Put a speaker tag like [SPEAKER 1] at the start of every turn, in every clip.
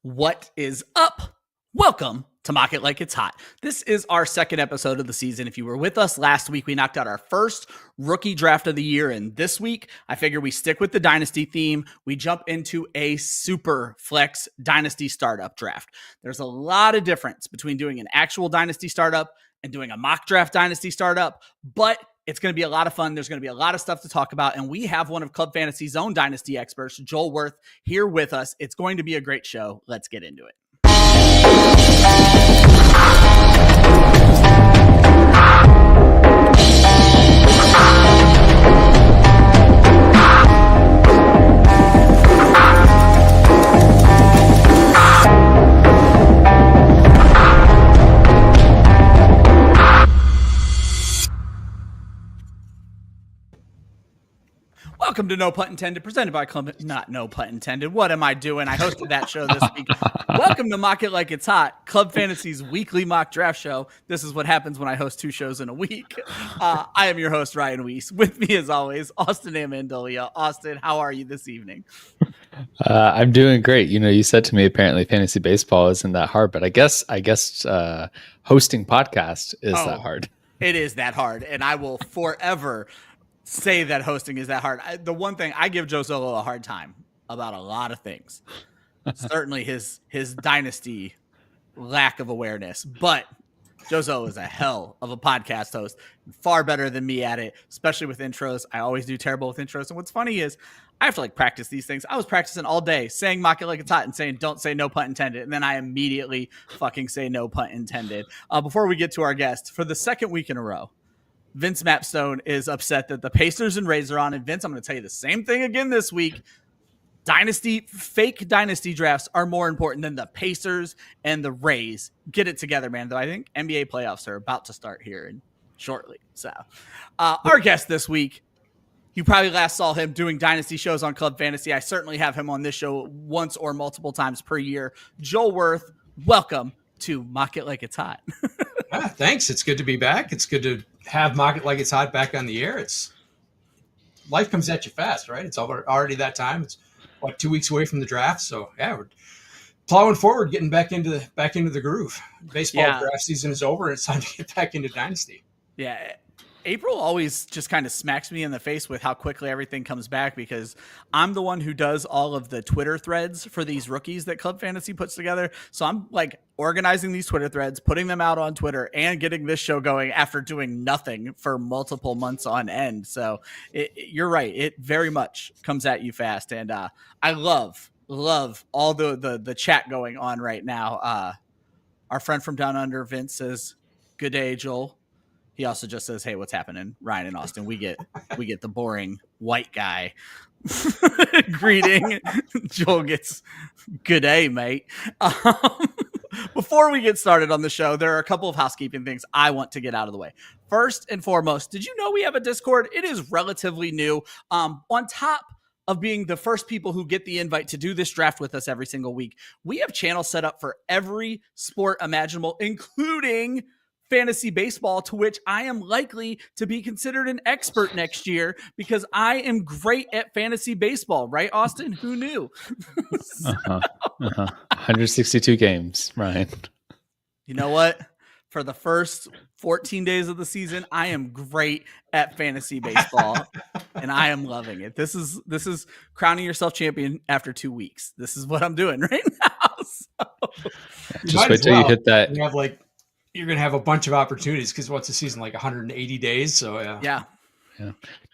[SPEAKER 1] What is up? Welcome to Mock It Like It's Hot. This is our second episode of the season. If you were with us last week, we knocked out our first rookie draft of the year. And this week, I figure we stick with the Dynasty theme. We jump into a Superflex Dynasty Startup draft. There's a lot of difference between doing an actual Dynasty Startup and doing a mock draft Dynasty Startup, but it's going to be a lot of fun. There's going to be a lot of stuff to talk about. And we have one of Club Fantasy's own Dynasty experts, Joel Wirth, here with us. It's going to be a great show. Let's get into it. Welcome to No Pun Intended, presented by Club. Not No Pun Intended. What am I doing? I hosted that show this week. Welcome to Mock It Like It's Hot, Club Fantasy's weekly mock draft show. This is what happens when I host two shows in a week. I am your host, Ryan Weisse. With me, as always, Austin Amandolia. Austin, how are you this evening?
[SPEAKER 2] I'm doing great. You know, you said to me apparently fantasy baseball isn't that hard, but I guess hosting podcast is that hard.
[SPEAKER 1] It is that hard, and I will forever say that hosting is that hard. The one thing I give Joe Solo a hard time about a lot of things, certainly his dynasty lack of awareness, but Joe Solo is a hell of a podcast host, far better than me at it, especially with intros. I always do terrible with intros. And what's funny is I have to practice these things. I was practicing all day saying Mock It Like It's Hot and saying don't say no pun intended. And then I immediately fucking say no pun intended. Before we get to our guest, for the second week in a row, Vince Mapstone is upset that the Pacers and Rays are on. And Vince, I'm going to tell you the same thing again this week. Fake dynasty drafts are more important than the Pacers and the Rays. Get it together, man. Though I think NBA playoffs are about to start here shortly. So our guest this week, you probably last saw him doing dynasty shows on Club Fantasy. I certainly have him on this show once or multiple times per year. Joel Wirth, welcome to Mock It Like It's Hot.
[SPEAKER 3] Thanks. It's good to be back. It's good to have Mock It Like It's Hot back on the air. Life comes at you fast, right? It's already that time. It's 2 weeks away from the draft. So yeah, we're plowing forward, getting back into the groove. Baseball draft season is over, and it's time to get back into Dynasty.
[SPEAKER 1] Yeah. April always just kind of smacks me in the face with how quickly everything comes back, because I'm the one who does all of the Twitter threads for these rookies that Club Fantasy puts together. So I'm organizing these Twitter threads, putting them out on Twitter, and getting this show going after doing nothing for multiple months on end. So you're right. It very much comes at you fast. And I love all the chat going on right now. Our friend from down under, Vince, says, "Good day, Joel." He also just says, "Hey, what's happening, Ryan and Austin?" We get the boring white guy greeting. Joel gets, "Good day, mate." Before we get started on the show, there are a couple of housekeeping things I want to get out of the way. First and foremost, did you know we have a Discord? It is relatively new. On top of being the first people who get the invite to do this draft with us every single week, we have channels set up for every sport imaginable, including fantasy baseball, to which I am likely to be considered an expert next year because I am great at fantasy baseball. Right, Austin? Who knew?
[SPEAKER 2] 162 games, Ryan.
[SPEAKER 1] You know what? For the first 14 days of the season, I am great at fantasy baseball, and I am loving it. This is crowning yourself champion after 2 weeks. This is what I'm doing right now. So.
[SPEAKER 2] Just wait till you hit that.
[SPEAKER 3] You're going to have a bunch of opportunities because what's the season, 180 days? So
[SPEAKER 2] yeah.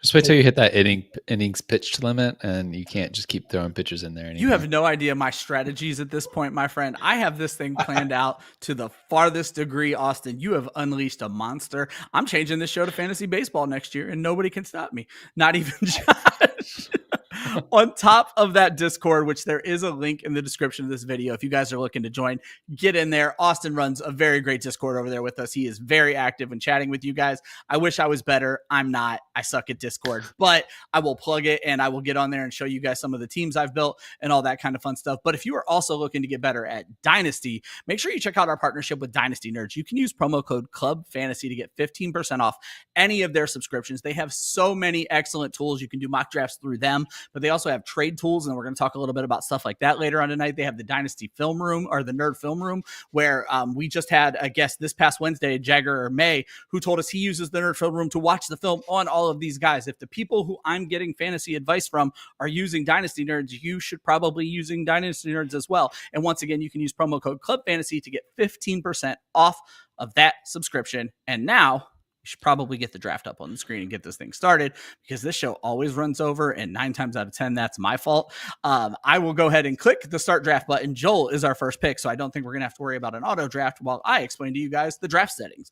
[SPEAKER 2] Just wait till you hit that innings pitched limit, and you can't just keep throwing pitchers in there anymore.
[SPEAKER 1] You have no idea my strategies at this point, my friend. I have this thing planned out to the farthest degree, Austin. You have unleashed a monster. I'm changing this show to fantasy baseball next year, and nobody can stop me. Not even Josh. On top of that Discord, which there is a link in the description of this video, if you guys are looking to join, get in there. Austin runs a very great Discord over there with us. He is very active in chatting with you guys. I wish I was better. I'm not. I suck at Discord, but I will plug it and I will get on there and show you guys some of the teams I've built and all that kind of fun stuff. But if you are also looking to get better at Dynasty, make sure you check out our partnership with Dynasty Nerds. You can use promo code Club Fantasy to get 15% off any of their subscriptions. They have so many excellent tools. You can do mock drafts through them, but they also have trade tools. And we're going to talk a little bit about stuff like that later on tonight. They have the Dynasty Film Room, or the Nerd Film Room, where we just had a guest this past Wednesday, Jagger May, who told us he uses the Nerd Film Room to watch the film on all of these guys. If the people who I'm getting fantasy advice from are using Dynasty Nerds, you should probably using Dynasty Nerds as well. And once again, you can use promo code Club Fantasy to get 15% off of that subscription. And now you should probably get the draft up on the screen and get this thing started, because this show always runs over, and 9 times out of 10, that's my fault. I will go ahead and click the start draft button. Joel is our first pick, so I don't think we're going to have to worry about an auto draft while I explain to you guys the draft settings.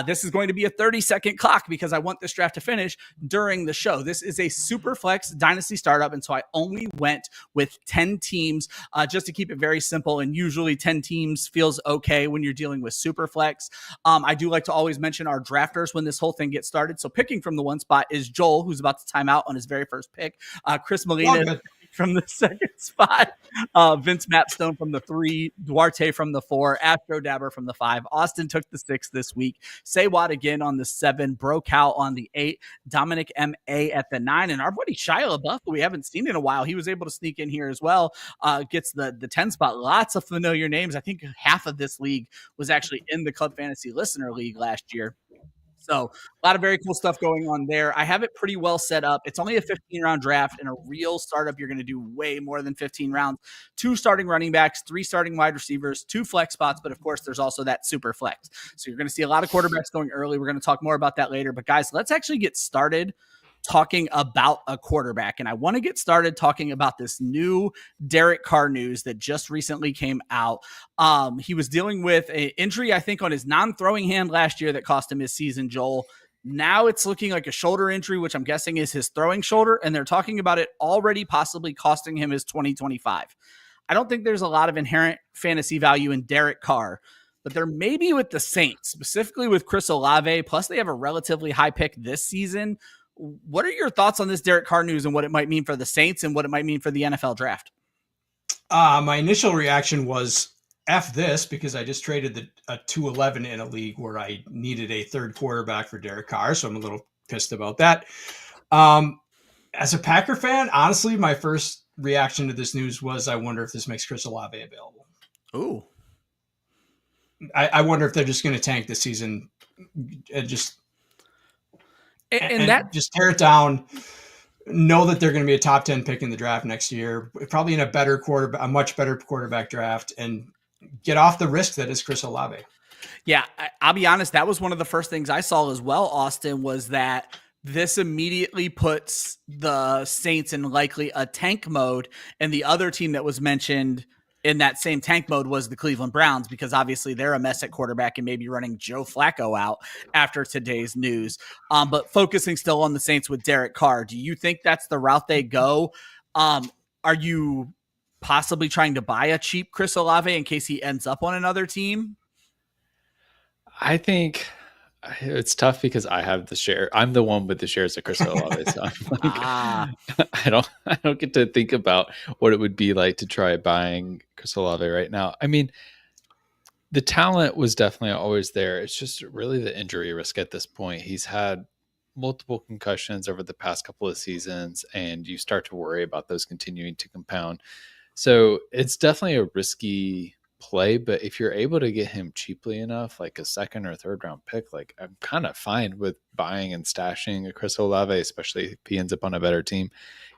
[SPEAKER 1] This is going to be a 30-second clock because I want this draft to finish during the show. This is a Superflex Dynasty Startup, and so I only went with 10 teams just to keep it very simple, and usually 10 teams feels okay when you're dealing with Superflex. I do like to always mention our drafters when this whole thing gets started. So picking from the 1 spot is Joel, who's about to time out on his very first pick. Chris Molina from the 2nd spot, Vince Mapstone from the 3, Duarte from the 4, Astro Dabber from the 5. Austin took the 6 this week. Say-Watt again on the 7, Bro Cal on the 8, Dominic M.A. at the 9, and our buddy Shia LaBeouf, who we haven't seen in a while, he was able to sneak in here as well, gets the 10 spot. Lots of familiar names. I think half of this league was actually in the Club Fantasy Listener League last year. So a lot of very cool stuff going on there. I have it pretty well set up. It's only a 15-round draft. In a real startup, you're going to do way more than 15 rounds. 2 starting running backs, 3 starting wide receivers, 2 flex spots, but of course, there's also that super flex. So you're going to see a lot of quarterbacks going early. We're going to talk more about that later. But guys, let's actually get started talking about a quarterback. And I want to get started talking about this new Derek Carr news that just recently came out. He was dealing with an injury, I think, on his non-throwing hand last year that cost him his season, Joel. Now it's looking like a shoulder injury, which I'm guessing is his throwing shoulder. And they're talking about it already possibly costing him his 2025. I don't think there's a lot of inherent fantasy value in Derek Carr, but there may be with the Saints, specifically with Chris Olave. Plus, they have a relatively high pick this season. What are your thoughts on this Derek Carr news and what it might mean for the Saints and what it might mean for the NFL draft?
[SPEAKER 3] My initial reaction was F this, because I just traded a 211 in a league where I needed a 3rd quarterback for Derek Carr. So I'm a little pissed about that. As a Packer fan, honestly, my first reaction to this news was, I wonder if this makes Chris Olave available.
[SPEAKER 1] Ooh.
[SPEAKER 3] I wonder if they're just going to tank this season and just and just tear it down. Know that they're going to be a top 10 pick in the draft next year, probably in a much better quarterback draft, and get off the risk that is Chris Olave.
[SPEAKER 1] Yeah, I'll be honest. That was one of the first things I saw as well, Austin, was that this immediately puts the Saints in likely a tank mode. And the other team that was mentioned in that same tank mode was the Cleveland Browns, because obviously they're a mess at quarterback and maybe running Joe Flacco out after today's news. But focusing still on the Saints with Derek Carr, do you think that's the route they go? Are you possibly trying to buy a cheap Chris Olave in case he ends up on another team?
[SPEAKER 2] I think it's tough because I have the share. I'm the one with the shares of Chris Olave. So I'm like, I don't get to think about what it would be like to try buying Chris Olave right now. I mean, the talent was definitely always there. It's just really the injury risk at this point. He's had multiple concussions over the past couple of seasons, and you start to worry about those continuing to compound. So it's definitely a risky play, but if you're able to get him cheaply enough, like a 2nd or 3rd round pick, like I'm kind of fine with buying and stashing a Chris Olave, especially if he ends up on a better team.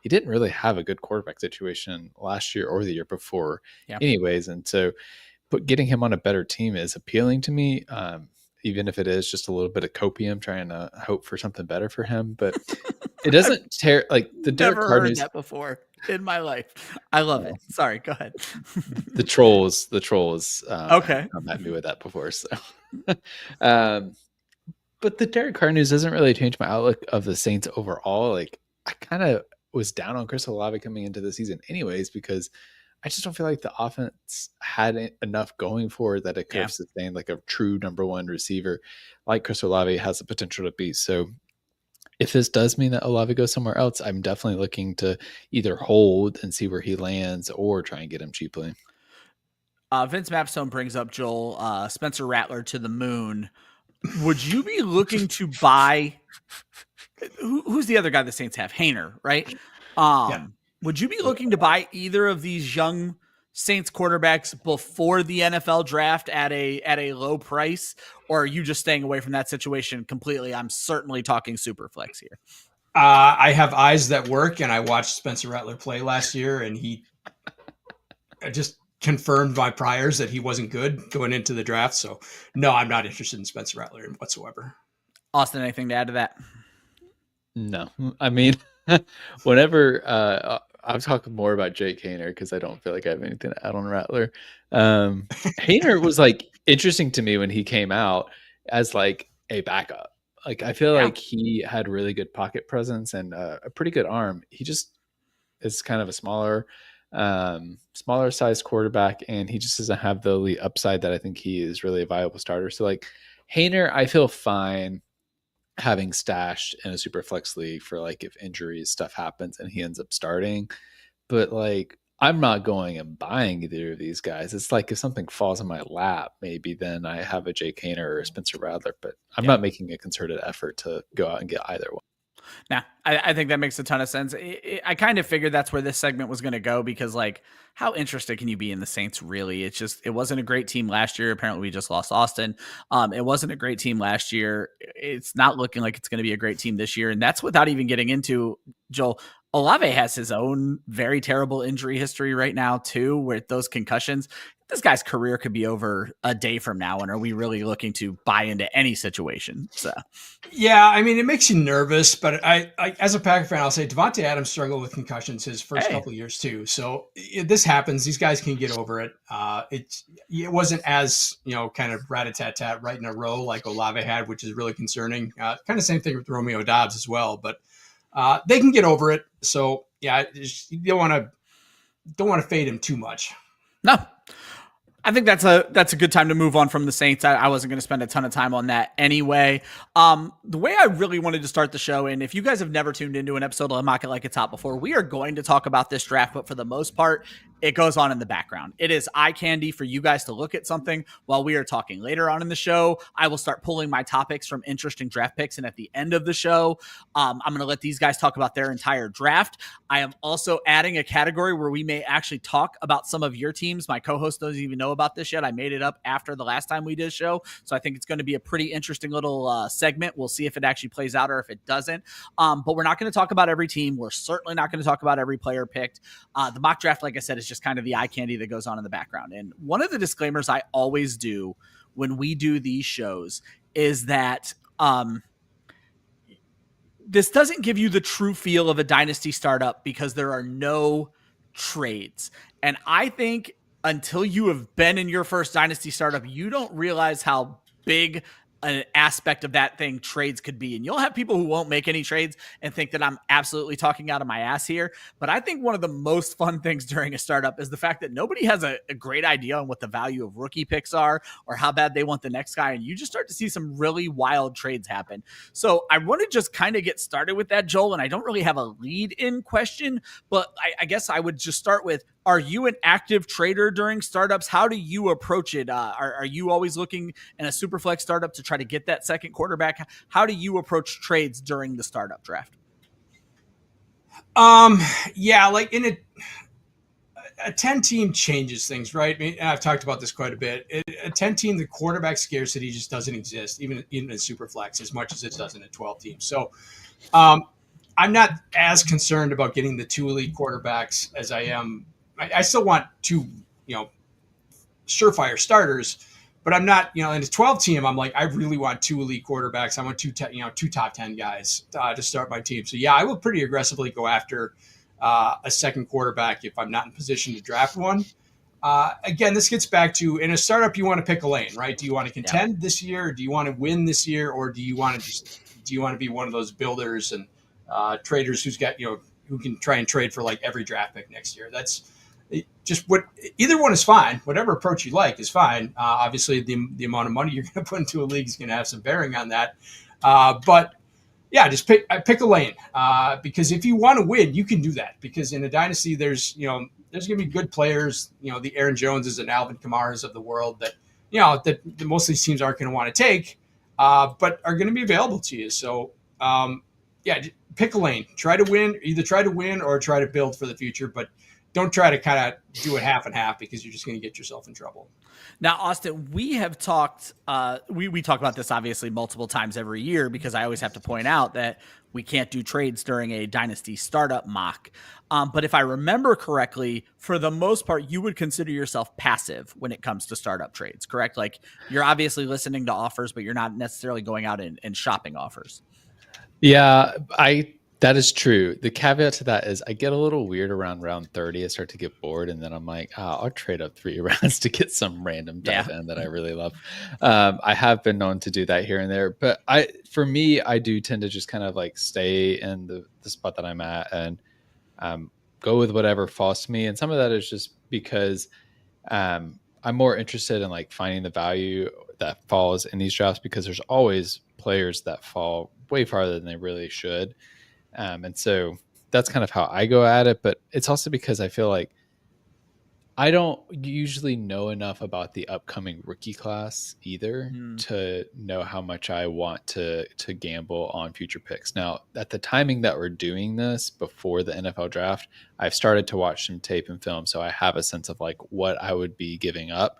[SPEAKER 2] He didn't really have a good quarterback situation last year or the year before anyways. And so, but getting him on a better team is appealing to me. Even if it is just a little bit of copium, trying to hope for something better for him, but it doesn't tear like the Derek Carr news.
[SPEAKER 1] Never heard that before in my life. I love it. Sorry, go ahead.
[SPEAKER 2] The trolls
[SPEAKER 1] okay,
[SPEAKER 2] come at me with that before. So, but the Derek Carr news doesn't really change my outlook of the Saints overall. Like, I kind of was down on Chris Olave coming into the season anyways, because I just don't feel like the offense had enough going for it that it could have sustained like a true number 1 receiver like Chris Olave has the potential to be. So if this does mean that Olave goes somewhere else, I'm definitely looking to either hold and see where he lands or try and get him cheaply.
[SPEAKER 1] Vince Mapstone brings up Joel Spencer Rattler to the moon. Would you be looking to buy who's the other guy the Saints have? Hayner, right? Would you be looking to buy either of these young Saints quarterbacks before the NFL draft at a low price, or are you just staying away from that situation completely? I'm certainly talking Superflex here.
[SPEAKER 3] I have eyes that work, and I watched Spencer Rattler play last year, and he just confirmed my priors that he wasn't good going into the draft. So, no, I'm not interested in Spencer Rattler whatsoever.
[SPEAKER 1] Austin, anything to add to that?
[SPEAKER 2] No, I mean, whenever I'm talking more about Jake Haener because I don't feel like I have anything to add on Rattler. Haener was like interesting to me when he came out as like a backup. Like I feel like he had really good pocket presence and a pretty good arm. He just is kind of a smaller sized quarterback, and he just doesn't have the elite upside that I think he is really a viable starter. So like Haener, I feel fine having stashed in a super flex league for like if injuries stuff happens and he ends up starting, but like I'm not going and buying either of these guys. It's like if something falls in my lap, maybe then I have a Jake Haener or a Spencer Rattler, but I'm not making a concerted effort to go out and get either one.
[SPEAKER 1] Nah, I think that makes a ton of sense. I kind of figured that's where this segment was going to go because, like, how interested can you be in the Saints, really? It wasn't a great team last year. Apparently, we just lost Austin. It wasn't a great team last year. It's not looking like it's going to be a great team this year. And that's without even getting into, Joel, Olave has his own very terrible injury history right now, too, with those concussions. This guy's career could be over a day from now. And are we really looking to buy into any situation? So,
[SPEAKER 3] yeah, I mean, it makes you nervous, but I as a Packer fan, I'll say Devontae Adams struggled with concussions his first couple of years too. So this happens. These guys can get over it. It wasn't as, kind of rat-a-tat-tat right in a row like Olave had, which is really concerning. Kind of same thing with Romeo Doubs as well, but they can get over it. So yeah, you don't want to fade him too much.
[SPEAKER 1] No. I think that's a good time to move on from the Saints. I wasn't going to spend a ton of time on that anyway. The way I really wanted to start the show, and if you guys have never tuned into an episode of Mock It Like It's Hot before, we are going to talk about this draft, but for the most part, it goes on in the background. It is eye candy for you guys to look at something while we are talking. Later on in the show, I will start pulling my topics from interesting draft picks, and at the end of the show, I'm going to let these guys talk about their entire draft. I am also adding a category where we may actually talk about some of your teams. My co-host doesn't even know about this yet. I made it up after the last time we did a show, so I think it's going to be a pretty interesting little segment. We'll see if it actually plays out or if it doesn't. But we're not going to talk about every team. We're certainly not going to talk about every player picked. The mock draft, like I said, is just kind of the eye candy that goes on in the background. And one of the disclaimers I always do when we do these shows is that this doesn't give you the true feel of a dynasty startup because there are no trades. And I think until you have been in your first dynasty startup, you don't realize how big an aspect of that thing trades could be. And you'll have people who won't make any trades and think that I'm absolutely talking out of my ass here. But I think one of the most fun things during a startup is the fact that nobody has a great idea on what the value of rookie picks are or how bad they want the next guy. And you just start to see some really wild trades happen. So I want to just kind of get started with that, Joel. And I don't really have a lead in question, but I guess I would just start with, are you an active trader during startups? How do you approach it? Are you always looking in a Superflex startup to try to get that second quarterback? How do you approach trades during the startup draft?
[SPEAKER 3] Yeah, like in a 10 team changes things, right? I mean, I've talked about this quite a bit. A 10 team, the quarterback scarcity just doesn't exist, even in Superflex, as much as it does in a 12 team. So, I'm not as concerned about getting the two elite quarterbacks as I am. I still want two, surefire starters, but I'm not, in a 12 team, I'm like, I really want two elite quarterbacks. I want two top 10 guys to start my team. So yeah, I will pretty aggressively go after a second quarterback if I'm not in position to draft one. Again, this gets back to, in a startup, you want to pick a lane, right? Do you want to contend this year? Or do you want to win this year? Or do you want to be one of those builders and traders who's got, who can try and trade for like every draft pick next year? That's just what, either one is fine. Whatever approach you like is fine. Obviously the amount of money you're going to put into a league is going to have some bearing on that. But yeah, just pick a lane, because if you want to win, you can do that, because in a dynasty, there's going to be good players, the Aaron Joneses and Alvin Kamaras of the world that, that most of these teams aren't going to want to take, but are going to be available to you. So, yeah, pick a lane. Try to win. Either try to win or try to build for the future, but don't try to kind of do it half and half because you're just going to get yourself in trouble.
[SPEAKER 1] Now, Austin, we have talked, we talk about this obviously multiple times every year because I always have to point out that we can't do trades during a Dynasty Startup mock. But if I remember correctly, for the most part, you would consider yourself passive when it comes to startup trades, correct? Like you're obviously listening to offers, but you're not necessarily going out and shopping offers.
[SPEAKER 2] Yeah, that is true. The caveat to that is I get a little weird around round 30. I start to get bored, and then I'm like, I'll trade up 3 rounds to get some random dive end that I really love. I have been known to do that here and there, but for me, I do tend to just kind of like stay in the spot that I'm at and go with whatever falls to me. And some of that is just because I'm more interested in like finding the value that falls in these drafts because there's always players that fall way farther than they really should. And so that's kind of how I go at it. But it's also because I feel like I don't usually know enough about the upcoming rookie class either to know how much I want to gamble on future picks. Now, at the timing that we're doing this before the NFL draft, I've started to watch some tape and film. So I have a sense of like what I would be giving up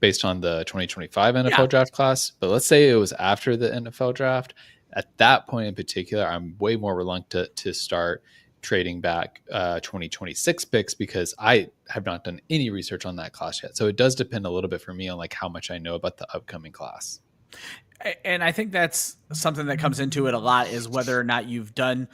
[SPEAKER 2] based on the 2025 NFL draft class. But let's say it was after the NFL draft. At that point in particular, I'm way more reluctant to start trading back 2026 picks because I have not done any research on that class yet. So it does depend a little bit for me on like how much I know about the upcoming class.
[SPEAKER 1] And I think that's something that comes into it a lot is whether or not you've done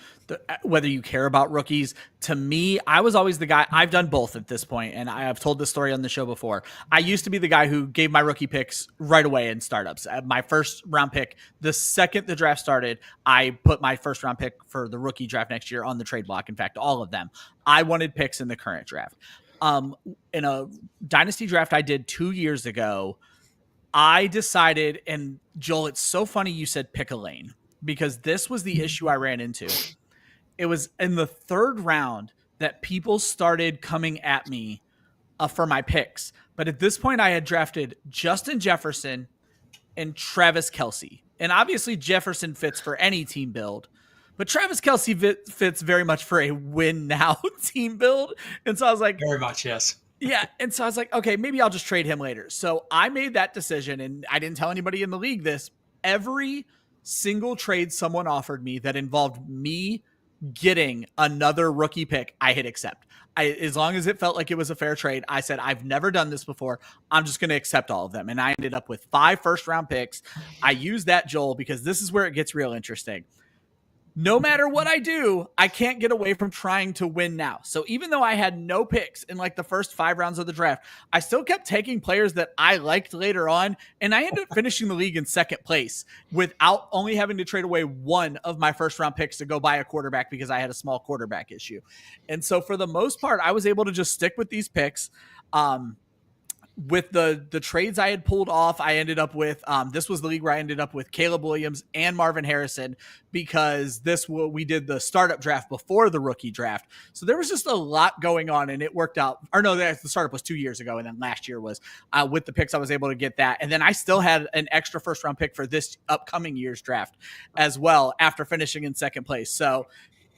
[SPEAKER 1] whether you care about rookies. To me, I was always the guy. I've done both at this point, and I have told this story on the show before. I used to be the guy who gave my rookie picks right away in startups. My first round pick, the second the draft started, I put my first round pick for the rookie draft next year on the trade block. In fact, all of them. I wanted picks in the current draft. In a dynasty draft I did 2 years ago, I decided, and Joel, it's so funny you said pick a lane because this was the issue I ran into. It was in the third round that people started coming at me for my picks. But at this point, I had drafted Justin Jefferson and Travis Kelce. And obviously, Jefferson fits for any team build. But Travis Kelce fits very much for a win now team build. And so I was like,
[SPEAKER 3] very much, yes.
[SPEAKER 1] Yeah. And so I was like, okay, maybe I'll just trade him later. So I made that decision and I didn't tell anybody in the league this. Every single trade someone offered me that involved me getting another rookie pick, I hit accept. As long as it felt like it was a fair trade, I said, I've never done this before. I'm just going to accept all of them. And I ended up with 5 first round picks. I used that, Joel, because this is where it gets real interesting. No matter what I do, I can't get away from trying to win now. So even though I had no picks in like the first 5 rounds of the draft, I still kept taking players that I liked later on. And I ended up finishing the league in second place without only having to trade away one of my first round picks to go buy a quarterback because I had a small quarterback issue. And so for the most part, I was able to just stick with these picks. With the trades I had pulled off, I ended up with, this was the league where I ended up with Caleb Williams and Marvin Harrison because we did the startup draft before the rookie draft. So there was just a lot going on and it worked out. Or no, the startup was 2 years ago. And then last year was with the picks, I was able to get that. And then I still had an extra first round pick for this upcoming year's draft as well after finishing in second place. So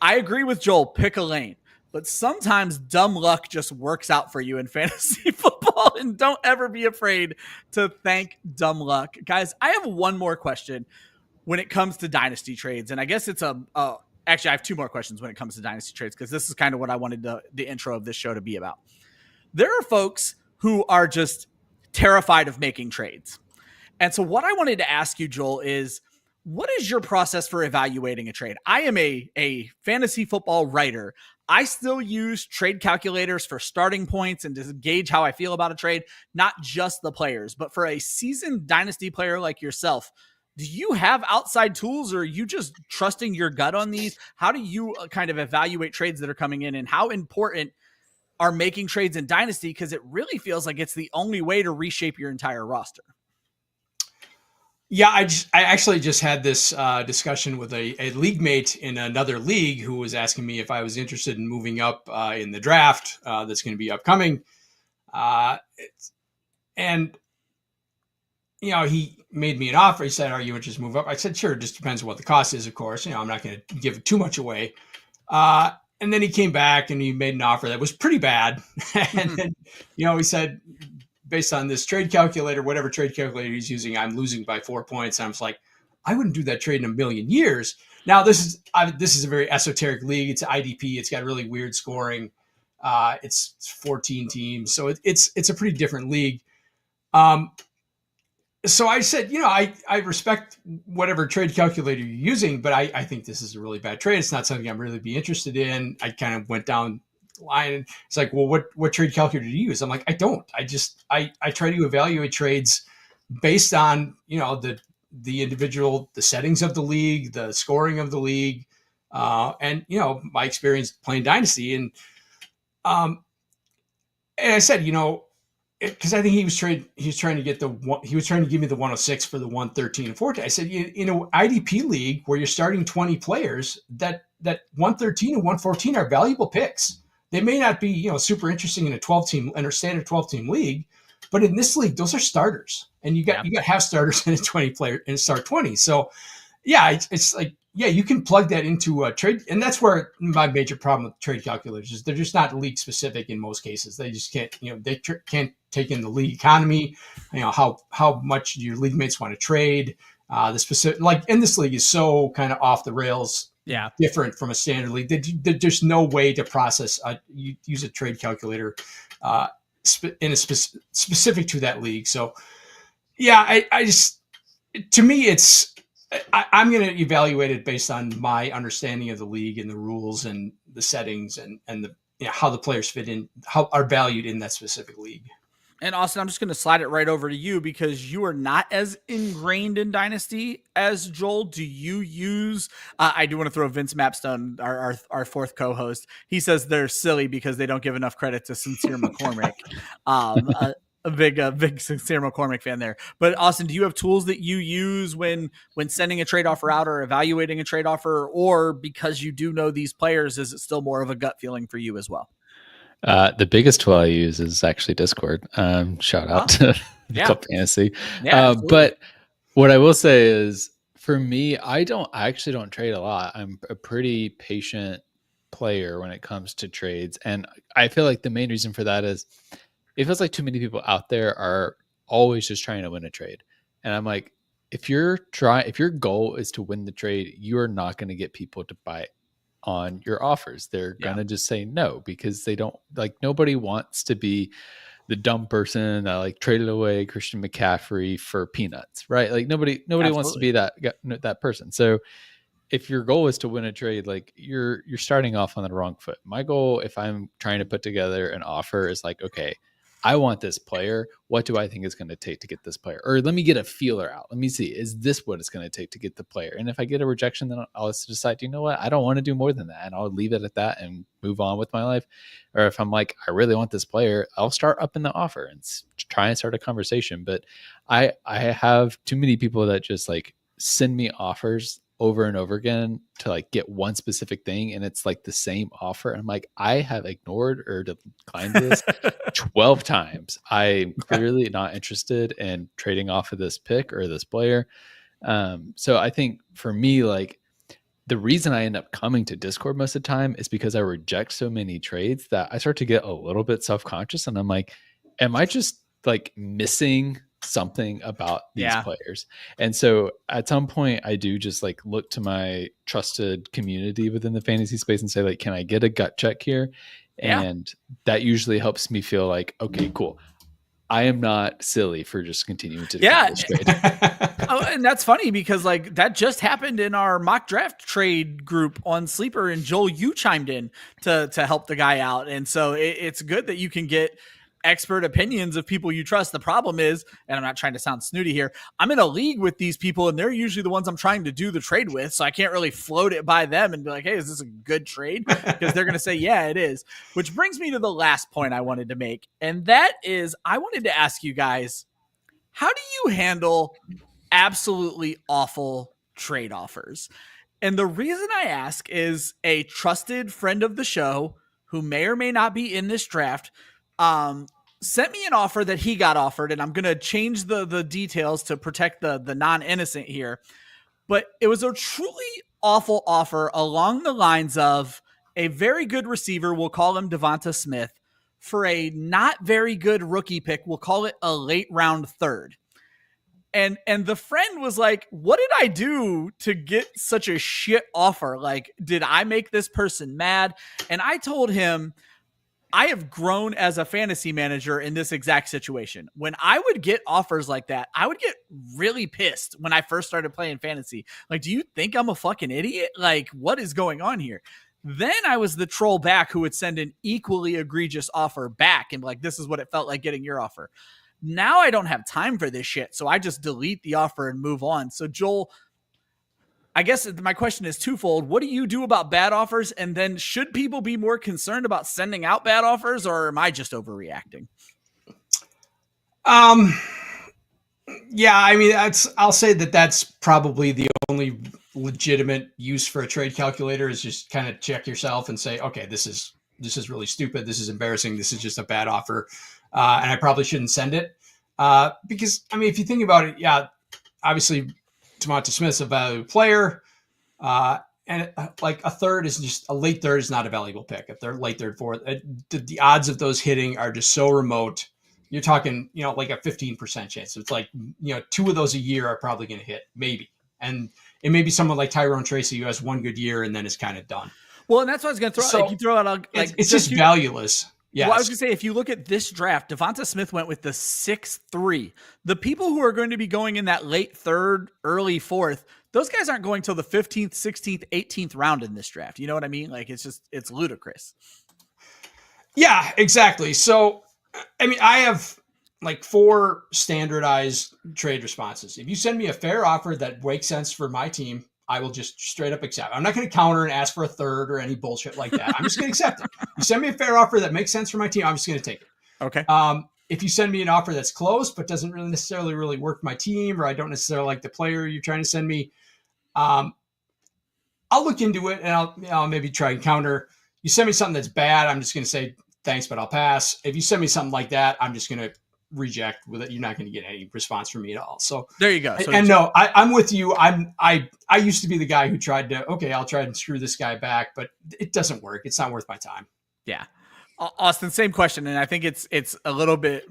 [SPEAKER 1] I agree with Joel, pick a lane. But sometimes dumb luck just works out for you in fantasy football, and don't ever be afraid to thank dumb luck. Guys, I have one more question when it comes to dynasty trades, and I guess it's actually I have 2 more questions when it comes to dynasty trades because this is kind of what I wanted the intro of this show to be about. There are folks who are just terrified of making trades. And so what I wanted to ask you, Joel, is what is your process for evaluating a trade? I am a fantasy football writer. I still use trade calculators for starting points and to gauge how I feel about a trade, not just the players. But for a seasoned dynasty player like yourself, do you have outside tools or are you just trusting your gut on these? How do you kind of evaluate trades that are coming in and how important are making trades in dynasty? Because it really feels like it's the only way to reshape your entire roster.
[SPEAKER 3] Yeah, I actually just had this discussion with a league mate in another league who was asking me if I was interested in moving up in the draft that's going to be upcoming. And, he made me an offer. He said, "Are you interested to move up?" I said, "Sure." It just depends on what the cost is, of course. I'm not going to give too much away. And then he came back and he made an offer that was pretty bad. And then, he said, based on this trade calculator, whatever trade calculator he's using, I'm losing by 4 points. And I was like, I wouldn't do that trade in a million years. Now, this is a very esoteric league. It's IDP. It's got really weird scoring. It's 14 teams. So it's a pretty different league. So I said, I respect whatever trade calculator you're using, but I think this is a really bad trade. It's not something I'm really be interested in. I kind of went down the line and it's like, well, what trade calculator do you use? I'm like, I don't. I try to evaluate trades based on, the individual, the settings of the league, the scoring of the league, and, my experience playing Dynasty. And I said, because I think he was trying to give me the 106 for the 113 and 14. I said, in an IDP league where you're starting 20 players, that 113 and 114 are valuable picks. They may not be, super interesting in a standard 12 team league, but in this league, those are starters, and you got half starters in a 20 player in start 20. So yeah, it's like, yeah, you can plug that into a trade. And that's where my major problem with trade calculators is they're just not league specific in most cases. They just can't, can't take in the league economy, how much your league mates want to trade. The specific, like in this league is so kind of off the rails, different from a standard league. There's no way to process, you use a trade calculator in a specific to that league. So yeah, I just, to me, I'm going to evaluate it based on my understanding of the league and the rules and the settings and the how the players fit in, how are valued in that specific league.
[SPEAKER 1] And Austin, I'm just going to slide it right over to you because you are not as ingrained in Dynasty as Joel. Do you use? I do want to throw Vince Mapstone, our fourth co-host. He says they're silly because they don't give enough credit to Sincere McCormick. A big Sincere McCormick fan there. But Austin, do you have tools that you use when sending a trade offer out or evaluating a trade offer, or because you do know these players, is it still more of a gut feeling for you as well?
[SPEAKER 2] The biggest tool I use is actually Discord. Shout out to Club Fantasy. But what I will say is, for me, I actually don't trade a lot. I'm a pretty patient player when it comes to trades. And I feel like the main reason for that is it feels like too many people out there are always just trying to win a trade. And I'm like, if your goal is to win the trade, you are not going to get people to buy on your offers. They're going to just say no, because they don't, like, nobody wants to be the dumb person that like traded away Christian McCaffrey for peanuts, right? Like nobody wants to be that person. So if your goal is to win a trade, like you're starting off on the wrong foot. My goal, if I'm trying to put together an offer, is like, okay, I want this player. What do I think it's going to take to get this player? Or let me get a feeler out. Let me see, is this what it's going to take to get the player? And if I get a rejection, then I'll decide, you know what? I don't want to do more than that. And I'll leave it at that and move on with my life. Or if I'm like, I really want this player, I'll start up in the offer and try and start a conversation. But I have too many people that just like send me offers over and over again to like get one specific thing, and it's like the same offer, and I'm like, I have ignored or declined this 12 times. I'm clearly not interested in trading off of this pick or this player. So I think for me, like, the reason I end up coming to Discord most of the time is because I reject so many trades that I start to get a little bit self-conscious, and I'm like, am I just like missing something about these players? And so at some point I do just like look to my trusted community within the fantasy space and say, like, can I get a gut check here? And that usually helps me feel like, okay, cool, I am not silly for just continuing to this trade.
[SPEAKER 1] And that's funny because like that just happened in our mock draft trade group on Sleeper, and Joel, you chimed in to help the guy out. And so it's good that you can get expert opinions of people you trust. The problem is, and I'm not trying to sound snooty here, I'm in a league with these people and they're usually the ones I'm trying to do the trade with. So I can't really float it by them and be like, hey, is this a good trade? Because they're going to say, yeah, it is. Which brings me to the last point I wanted to make. And that is, I wanted to ask you guys, how do you handle absolutely awful trade offers? And the reason I ask is a trusted friend of the show who may or may not be in this draft, sent me an offer that he got offered, and I'm going to change the details to protect the non-innocent here. But it was a truly awful offer along the lines of a very good receiver, we'll call him Devonta Smith, for a not very good rookie pick, we'll call it a late round third. And the friend was like, what did I do to get such a shit offer? Like, did I make this person mad? And I told him, I have grown as a fantasy manager in this exact situation. When I would get offers like that, I would get really pissed when I first started playing fantasy. Like, do you think I'm a fucking idiot? Like, what is going on here? Then I was the troll back who would send an equally egregious offer back and like, this is what it felt like getting your offer. Now I don't have time for this shit. So I just delete the offer and move on. So Joel, I guess my question is twofold. What do you do about bad offers? And then should people be more concerned about sending out bad offers, or am I just overreacting?
[SPEAKER 3] Yeah, I mean, I'll say that's probably the only legitimate use for a trade calculator is just kind of check yourself and say, okay, this is really stupid. This is embarrassing. This is just a bad offer. And I probably shouldn't send it. Because I mean, if you think about it, yeah, obviously Devonta Smith's a valuable player. And like a late third is not a valuable pick. If they're late third, fourth, the odds of those hitting are just so remote. You're talking, like a 15% chance. So it's like, 2 of those a year are probably going to hit, maybe. And it may be someone like Tyrone Tracy who has one good year and then is kind of done.
[SPEAKER 1] Well, and that's what I was going to throw. So, if you throw out, like,
[SPEAKER 3] it's just valueless. Yeah.
[SPEAKER 1] Well, I was going to say, if you look at this draft, Devonta Smith went with the 6-3. The people who are going to be going in that late third, early fourth, those guys aren't going till the 15th, 16th, 18th round in this draft. You know what I mean? Like, it's ludicrous.
[SPEAKER 3] Yeah, exactly. So, I mean, I have like 4 standardized trade responses. If you send me a fair offer that makes sense for my team, I will just straight up accept. I'm not going to counter and ask for a third or any bullshit like that. I'm just going to accept it. You send me a fair offer that makes sense for my team, I'm just going to take it.
[SPEAKER 1] Okay.
[SPEAKER 3] If you send me an offer that's close but doesn't really necessarily work for my team, or I don't necessarily like the player you're trying to send me, I'll look into it and I'll maybe try and counter. You send me something that's bad, I'm just going to say thanks, but I'll pass. If you send me something like that, I'm just going to reject with it. You're not going to get any response from me at all. So
[SPEAKER 1] there you go. So
[SPEAKER 3] and no, I'm with you. I used to be the guy who tried to, I'll try and screw this guy back, but it doesn't work. It's not worth my time.
[SPEAKER 1] Yeah. Austin, same question. And I think it's a little bit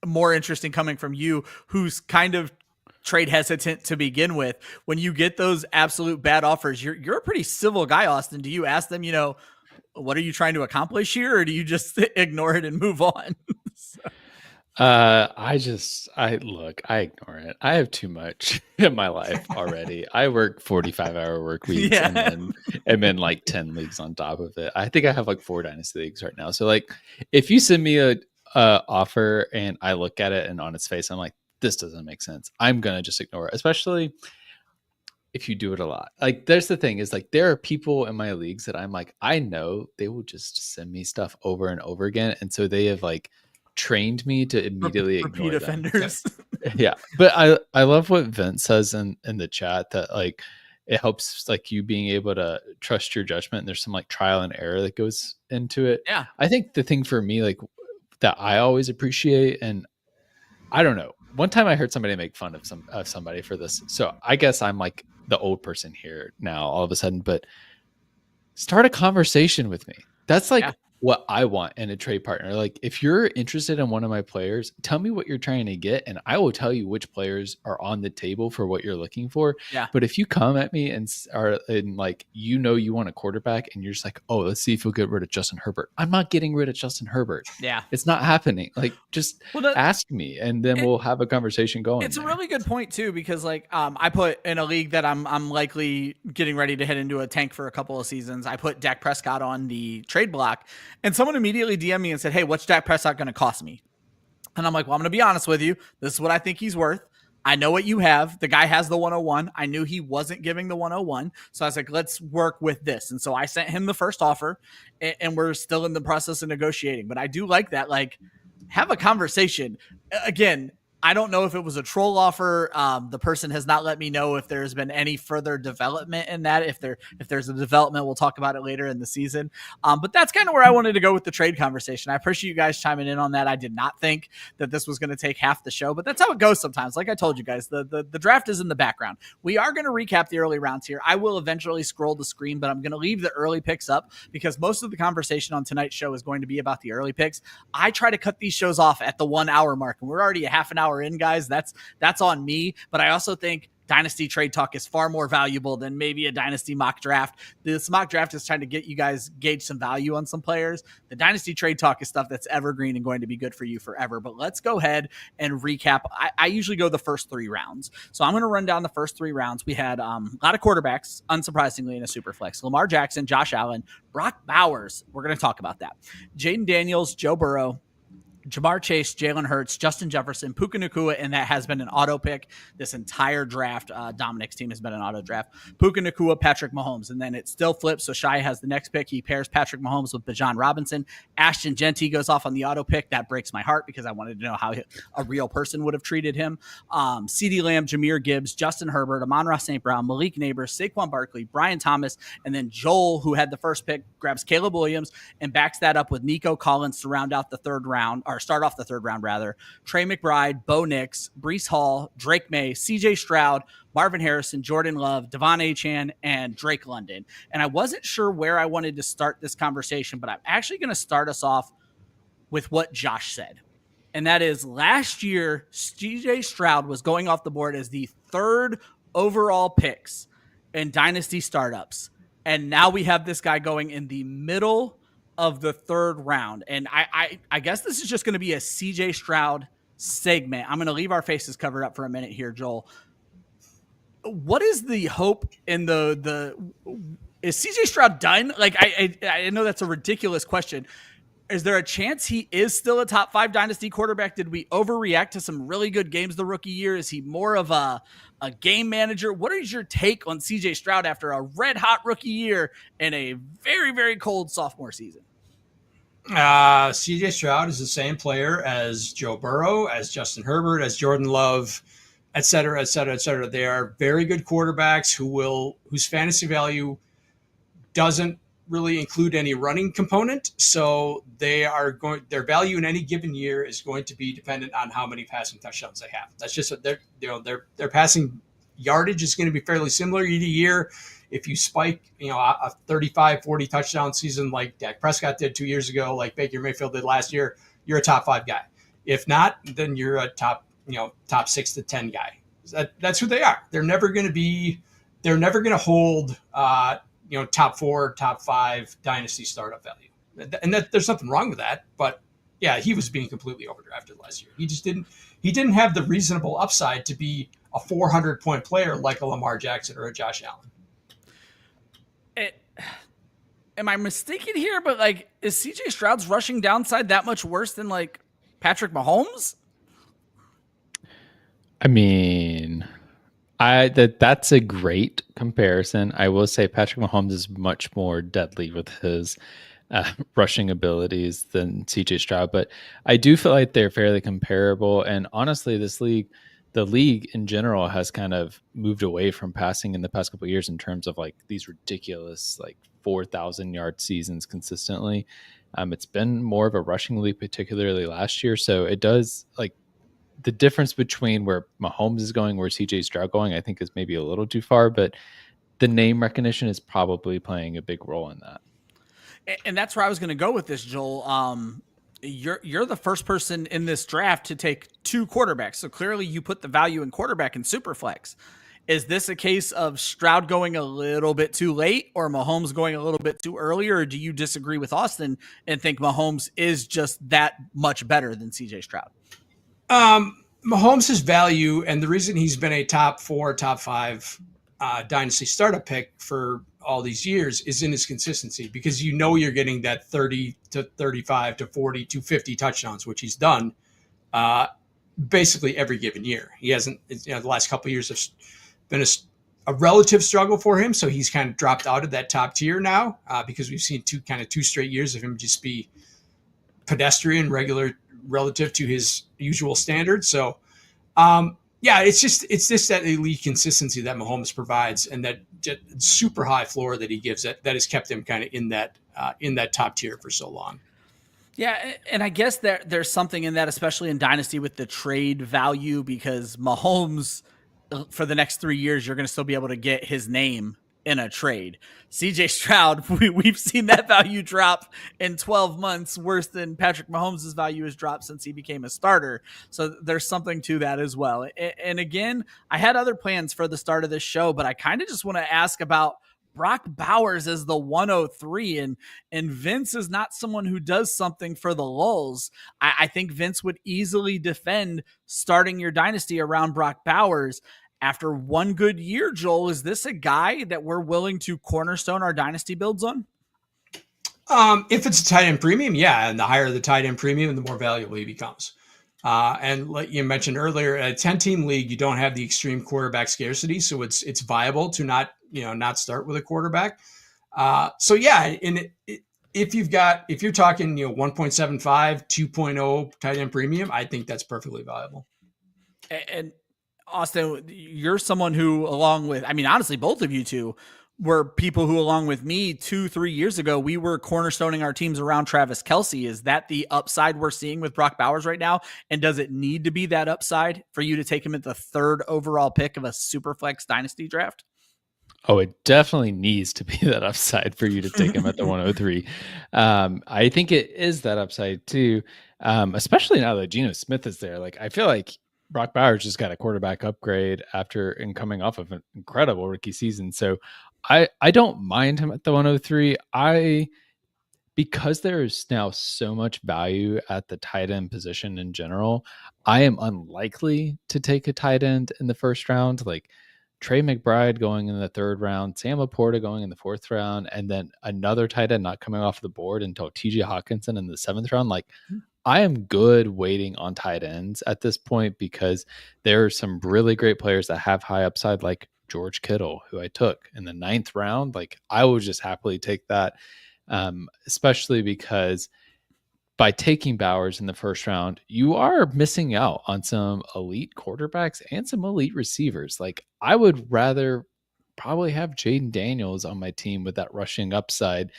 [SPEAKER 1] more interesting coming from you, who's kind of trade hesitant to begin with. When you get those absolute bad offers, you're a pretty civil guy, Austin. Do you ask them, what are you trying to accomplish here? Or do you just ignore it and move on?
[SPEAKER 2] I ignore it. I have too much in my life already. I work 45-hour work weeks and then like 10 leagues on top of it. I think I have like 4 dynasty leagues right now. So like, if you send me a offer and I look at it and on its face, I'm like, this doesn't make sense. I'm going to just ignore it, especially if you do it a lot. Like, there's the thing is like, there are people in my leagues that I'm like, I know they will just send me stuff over and over again. And so they have like trained me to immediately
[SPEAKER 1] repeat
[SPEAKER 2] ignore
[SPEAKER 1] offenders.
[SPEAKER 2] Yeah. But I love what Vince says in the chat, that like it helps like you being able to trust your judgment. And there's some like trial and error that goes into it.
[SPEAKER 1] Yeah.
[SPEAKER 2] I think the thing for me, like that I always appreciate, and I don't know, one time I heard somebody make fun of somebody for this. So I guess I'm like the old person here now all of a sudden, but start a conversation with me. That's like what I want in a trade partner. Like, if you're interested in one of my players, tell me what you're trying to get, and I will tell you which players are on the table for what you're looking for.
[SPEAKER 1] Yeah.
[SPEAKER 2] But if you come at me and are in like, you want a quarterback and you're just like, oh, let's see if you'll get rid of Justin Herbert. I'm not getting rid of Justin Herbert.
[SPEAKER 1] Yeah.
[SPEAKER 2] It's not happening. Like, just ask me and then we'll have a conversation going.
[SPEAKER 1] It's a really good point too, because like, I put in a league that I'm likely getting ready to head into a tank for a couple of seasons. I put Dak Prescott on the trade block, and someone immediately DM'd me and said, hey, what's Dak Prescott going to cost me? And I'm like, well, I'm going to be honest with you. This is what I think he's worth. I know what you have. The guy has the 101. I knew he wasn't giving the 101. So I was like, let's work with this. And so I sent him the first offer, and we're still in the process of negotiating. But I do like that. Like, have a conversation. Again, I don't know if it was a troll offer. The person has not let me know if there's been any further development in that. If there's a development, we'll talk about it later in the season. But that's kind of where I wanted to go with the trade conversation. I appreciate you guys chiming in on that. I did not think that this was going to take half the show, but that's how it goes sometimes. Like I told you guys, the draft is in the background. We are going to recap the early rounds here. I will eventually scroll the screen, but I'm going to leave the early picks up because most of the conversation on tonight's show is going to be about the early picks. I try to cut these shows off at the 1 hour mark, and we're already a half an hour in, guys. That's on me. But I also think Dynasty Trade Talk is far more valuable than maybe a Dynasty mock draft. This mock draft is trying to get you guys gauge some value on some players. The Dynasty Trade Talk is stuff that's evergreen and going to be good for you forever. But let's go ahead and recap. I usually go the first 3 rounds. So I'm going to run down the first 3 rounds. We had a lot of quarterbacks, unsurprisingly, in a Superflex. Lamar Jackson, Josh Allen, Brock Bowers. We're going to talk about that. Jaden Daniels, Joe Burrow, Jamar Chase, Jalen Hurts, Justin Jefferson, Puka Nacua, and that has been an auto pick this entire draft. Dominic's team has been an auto draft. Puka Nacua, Patrick Mahomes, and then it still flips. So Shai has the next pick. He pairs Patrick Mahomes with Bijan Robinson. Ashton Genty goes off on the auto pick. That breaks my heart because I wanted to know how a real person would have treated him. CeeDee Lamb, Jahmyr Gibbs, Justin Herbert, Amon-Ra St. Brown, Malik Neighbors, Saquon Barkley, Brian Thomas, and then Joel, who had the first pick, grabs Caleb Williams and backs that up with Nico Collins to round out the third round, or start off the third round rather. Trey McBride, Bo Nix, Breece Hall, Drake May, CJ Stroud, Marvin Harrison, Jordan Love, Devon Achane, and Drake London. And I wasn't sure where I wanted to start this conversation, but I'm actually going to start us off with what Josh said. And that is last year, CJ Stroud was going off the board as the 3rd overall picks in Dynasty Startups. And now we have this guy going in the middle of the 3rd round. And I guess this is just going to be a CJ Stroud segment. I'm going to leave our faces covered up for a minute here, Joel. What is the hope in is CJ Stroud done? Like, I know that's a ridiculous question. Is there a chance he is still a top 5 Dynasty quarterback? Did we overreact to some really good games the rookie year? Is he more of a game manager? What is your take on CJ Stroud after a red hot rookie year and a very, very cold sophomore season?
[SPEAKER 3] CJ Stroud is the same player as Joe Burrow, as Justin Herbert, as Jordan Love, et cetera, et cetera, et cetera. They are very good quarterbacks whose fantasy value doesn't really include any running component. So their value in any given year is going to be dependent on how many passing touchdowns they have. That's just their passing yardage is going to be fairly similar year to year. If you spike, a 35, 40 touchdown season like Dak Prescott did 2 years ago, like Baker Mayfield did last year, you're a top 5 guy. If not, then you're a top 6 to 10 guy. That's who they are. They're never going to hold, top 4, top 5 Dynasty startup value. And there's nothing wrong with that. But yeah, he was being completely overdrafted last year. He didn't have the reasonable upside to be a 400-point player like a Lamar Jackson or a Josh Allen.
[SPEAKER 1] Am I mistaken here? But is CJ Stroud's rushing downside that much worse than Patrick Mahomes?
[SPEAKER 2] I mean, that's a great comparison. I will say Patrick Mahomes is much more deadly with his rushing abilities than CJ Stroud, but I do feel like they're fairly comparable. And honestly, the league in general has kind of moved away from passing in the past couple of years in terms of these ridiculous 4,000 yard seasons consistently. It's been more of a rushing league, particularly last year. So it does the difference between where Mahomes is going, where CJ Stroud going, I think is maybe a little too far, but the name recognition is probably playing a big role in that.
[SPEAKER 1] And that's where I was going to go with this, Joel. You're the first person in this draft to take 2 quarterbacks. So clearly you put the value in quarterback in Superflex. Is this a case of Stroud going a little bit too late or Mahomes going a little bit too early? Or do you disagree with Austin and think Mahomes is just that much better than CJ Stroud?
[SPEAKER 3] Mahomes' value, and the reason he's been a top 4, top 5 Dynasty startup pick for all these years is in his consistency, because you're getting that 30 to 35 to 40 to 50 touchdowns, which he's done basically every given year. He hasn't, the last couple of years have been a relative struggle for him, so he's kind of dropped out of that top tier now because we've seen two straight years of him just be pedestrian, regular relative to his usual standards. So Yeah, it's just that elite consistency that Mahomes provides, and that super high floor that he gives that has kept him kind of in that top tier for so long.
[SPEAKER 1] Yeah, and I guess there's something in that, especially in Dynasty with the trade value, because Mahomes, for the next 3 years, you're going to still be able to get his name in a trade. CJ Stroud, we've seen that value drop in 12 months, worse than Patrick Mahomes' value has dropped since he became a starter. So there's something to that as well. And again, I had other plans for the start of this show, but I kind of just want to ask about Brock Bowers as the 103, and Vince is not someone who does something for the lulls. I think Vince would easily defend starting your dynasty around Brock Bowers. After one good year, Joel, is this a guy that we're willing to cornerstone our dynasty builds on?
[SPEAKER 3] If it's a tight end premium, yeah, and the higher the tight end premium, the more valuable he becomes. And like you mentioned earlier, a 10-team league, you don't have the extreme quarterback scarcity, so it's viable to not start with a quarterback. So yeah, if you're talking 1.75, 2.0 tight end premium, I think that's perfectly viable.
[SPEAKER 1] And Austin, you're someone who, along with, honestly, both of you two were people who, along with me 2-3 years ago, we were cornerstoning our teams around Travis Kelce. Is that the upside we're seeing with Brock Bowers right now? And does it need to be that upside for you to take him at the 3rd overall pick of a Superflex Dynasty draft?
[SPEAKER 2] Oh, it definitely needs to be that upside for you to take him at the 103. I think it is that upside too, especially now that Geno Smith is there. Like, I feel like Brock Bowers just got a quarterback upgrade and coming off of an incredible rookie season. So I don't mind him at the 103. Because there's now so much value at the tight end position in general, I am unlikely to take a tight end in the first round. Like Trey McBride going in the 3rd round, Sam Laporta going in the 4th round, and then another tight end not coming off the board until TJ Hawkinson in the 7th round. Like, I am good waiting on tight ends at this point because there are some really great players that have high upside, like George Kittle, who I took in the 9th round. Like, I would just happily take that, especially because by taking Bowers in the 1st round, you are missing out on some elite quarterbacks and some elite receivers. Like, I would rather probably have Jaden Daniels on my team with that rushing upside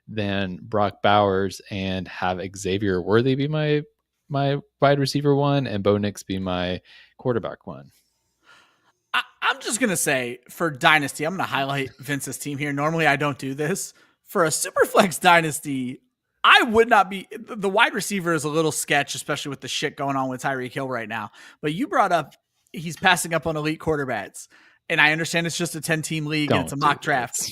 [SPEAKER 2] than Brock Bowers and have Xavier Worthy be my wide receiver 1 and Bo Nix be my quarterback 1.
[SPEAKER 1] I'm just going to say, for Dynasty, I'm going to highlight Vince's team here. Normally I don't do this. For a Superflex Dynasty, I would not be, the wide receiver is a little sketch, especially with the shit going on with Tyreek Hill right now. But you brought up, he's passing up on elite quarterbacks. And I understand it's just a 10-team league and it's a mock draft.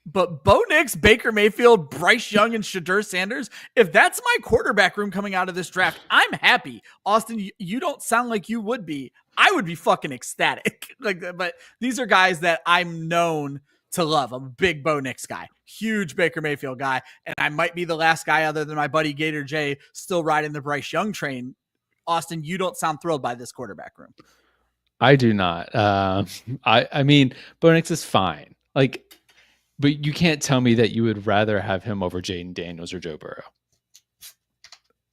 [SPEAKER 1] But Bo Nix, Baker Mayfield, Bryce Young, and Shadur Sanders, if that's my quarterback room coming out of this draft, I'm happy. Austin, you don't sound like you would be. I would be fucking ecstatic. But these are guys that I'm known to love. I'm a big Bo Nix guy, huge Baker Mayfield guy, and I might be the last guy other than my buddy Gator J still riding the Bryce Young train. Austin, you don't sound thrilled by this quarterback room.
[SPEAKER 2] I do not. I mean, Bo Nix is fine. Like, but you can't tell me that you would rather have him over Jaden Daniels or Joe Burrow.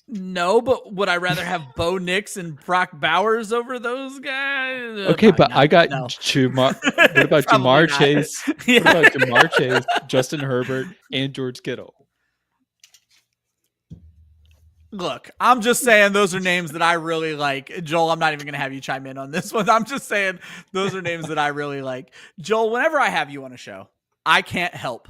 [SPEAKER 1] No, but would I rather have Bo Nix and Brock Bowers over those guys?
[SPEAKER 2] Okay, but I got Jamar. What about Jamar Chase? Yeah. What about Jamar Chase, Justin Herbert, and George Kittle?
[SPEAKER 1] Look, I'm just saying those are names that I really like. Joel, I'm not even going to have you chime in on this one. I'm just saying those are names that I really like. Joel, whenever I have you on a show, I can't help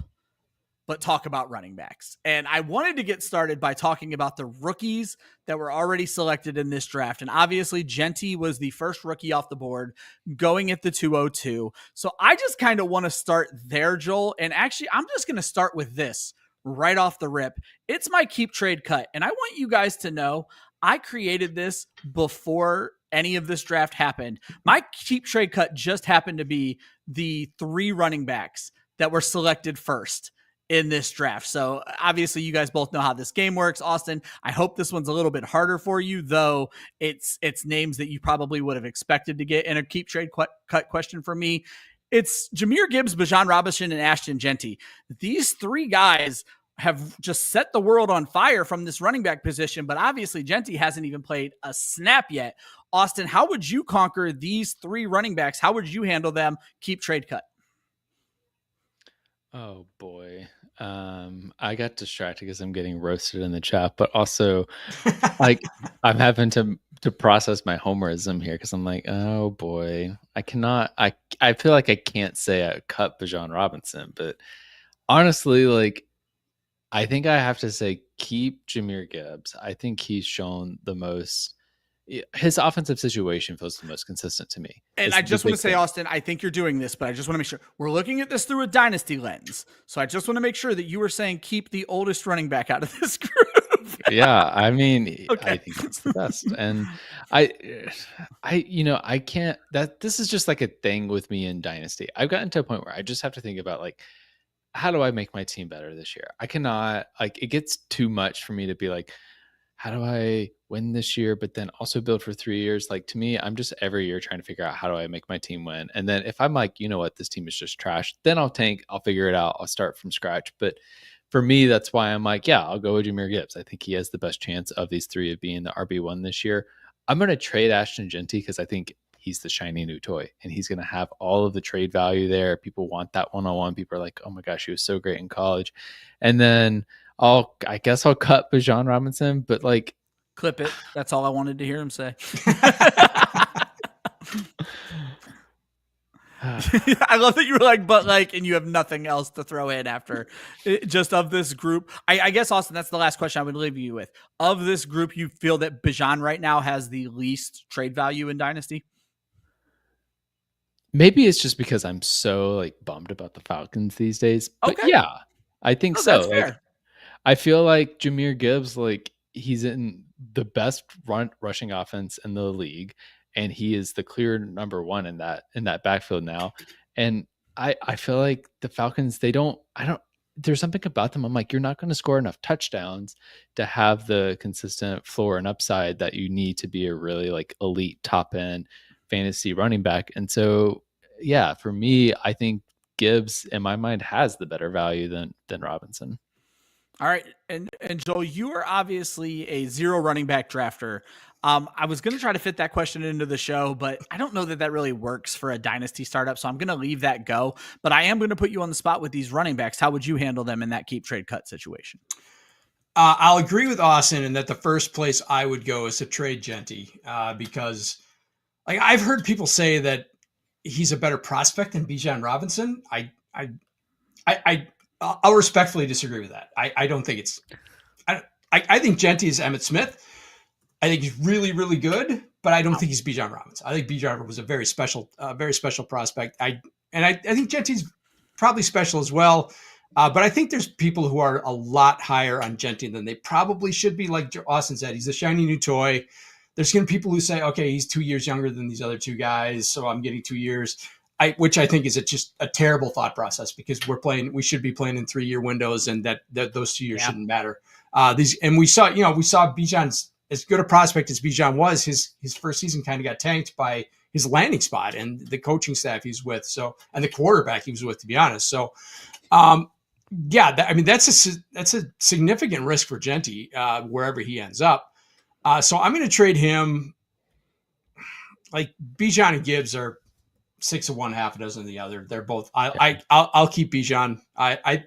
[SPEAKER 1] but talk about running backs. And I wanted to get started by talking about the rookies that were already selected in this draft. And obviously, Genty was the first rookie off the board going at the 202. So I just kind of want to start there, Joel. And actually, I'm just going to start with this right off the rip. It's my keep trade cut. And I want you guys to know I created this before any of this draft happened. My keep trade cut just happened to be the 3 running backs that were selected first in this draft. So obviously you guys both know how this game works. Austin, I hope this one's a little bit harder for you, though it's names that you probably would have expected to get in a keep trade cut question for me. It's Jahmyr Gibbs, Bijan Robinson, and Ashton Genty. These 3 guys have just set the world on fire from this running back position, but obviously Genty hasn't even played a snap yet. Austin, how would you conquer these 3 running backs? How would you handle them? Keep, trade, cut.
[SPEAKER 2] Oh boy. I got distracted because I'm getting roasted in the chat, but also like I'm having to process my homerism here because I'm like, oh boy, I feel like I can't say I cut Bijan Robinson, but honestly, like I think I have to say keep Jahmyr Gibbs. I think he's shown the most. His offensive situation feels the most consistent to me.
[SPEAKER 1] And I just want to say, Austin, I think you're doing this, but I just want to make sure we're looking at this through a dynasty lens. So I just want to make sure that you were saying keep the oldest running back out of this group.
[SPEAKER 2] Yeah, I mean,
[SPEAKER 1] okay.
[SPEAKER 2] I think that's the best. And I can't, this is just like a thing with me in dynasty. I've gotten to a point where I just have to think about like, how do I make my team better this year? I cannot, like, it gets too much for me to be like, how do I win this year, but then also build for 3 years? Like, to me, I'm just every year trying to figure out how do I make my team win. And then if I'm like, you know what, this team is just trash, then I'll tank, I'll figure it out. I'll start from scratch. But for me, that's why I'm like, yeah, I'll go with Jahmyr Gibbs. I think he has the best chance of these 3 of being the RB1 this year. I'm going to trade Ashton Genty because I think he's the shiny new toy and he's going to have all of the trade value there. People want that one-on-one. People are like, oh my gosh, he was so great in college. And then I guess I'll cut Bijan Robinson, but like,
[SPEAKER 1] clip it. That's all I wanted to hear him say. I love that you were like, but like, and you have nothing else to throw in after just of this group. I guess, Austin, that's the last question I would leave you with. Of this group, you feel that Bijan right now has the least trade value in Dynasty?
[SPEAKER 2] Maybe it's just because I'm so like bummed about the Falcons these days. But
[SPEAKER 1] okay.
[SPEAKER 2] Yeah, I think so.
[SPEAKER 1] That's fair.
[SPEAKER 2] Like, I feel like Jahmyr Gibbs, like he's in the best rushing offense in the league, and he is the clear number 1 in that backfield now. And I feel like the Falcons, there's something about them. I'm like, you're not going to score enough touchdowns to have the consistent floor and upside that you need to be a really like elite top end fantasy running back. And so, yeah, for me, I think Gibbs in my mind has the better value than Robinson.
[SPEAKER 1] All right. And Joel, you are obviously a 0 running back drafter. I was going to try to fit that question into the show, but I don't know that really works for a dynasty startup. So I'm going to leave that go, but I am going to put you on the spot with these running backs. How would you handle them in that keep, trade, cut situation?
[SPEAKER 3] I'll agree with Austin in that the first place I would go is to trade Genty because like I've heard people say that he's a better prospect than Bijan Robinson. I'll respectfully disagree with that. I don't think it's. I think Genty is Emmitt Smith. I think he's really, really good, but I don't think he's Bijan Robinson. I think Bijan was a very special prospect. I think Genty's probably special as well. But I think there's people who are a lot higher on Genty than they probably should be. Like Austin said, he's a shiny new toy. There's going to be people who say, okay, he's 2 years younger than these other 2 guys, so I'm getting 2 years. Which I think is just a terrible thought process because we should be playing in 3-year windows, and that those 2 years shouldn't matter. We saw Bijan's, as good a prospect as Bijan was, his first season kind of got tanked by his landing spot and the coaching staff he's with. So, and the quarterback he was with, to be honest. So, that's a significant risk for Genty wherever he ends up. So I'm going to trade him. Like Bijan and Gibbs are 6 of one, half a dozen of the other. They're both. I'll keep Bijan. I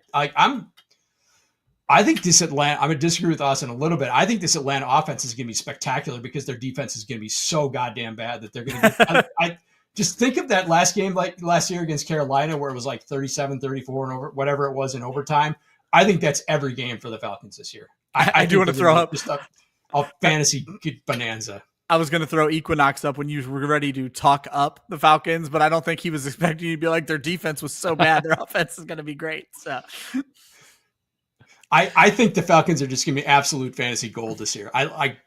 [SPEAKER 3] think this Atlanta. I'm gonna disagree with Austin a little bit. I think this Atlanta offense is gonna be spectacular because their defense is gonna be so goddamn bad that they're gonna. I just think of that last game, like last year against Carolina, where it was like 37-34 and over whatever it was in overtime. I think that's every game for the Falcons this year.
[SPEAKER 1] I do want to throw up
[SPEAKER 3] just a fantasy bonanza.
[SPEAKER 1] I was going to throw Equinox up when you were ready to talk up the Falcons, but I don't think he was expecting you to be like, their defense was so bad, their offense is going to be great. So
[SPEAKER 3] I think the Falcons are just going to be absolute fantasy gold this year. I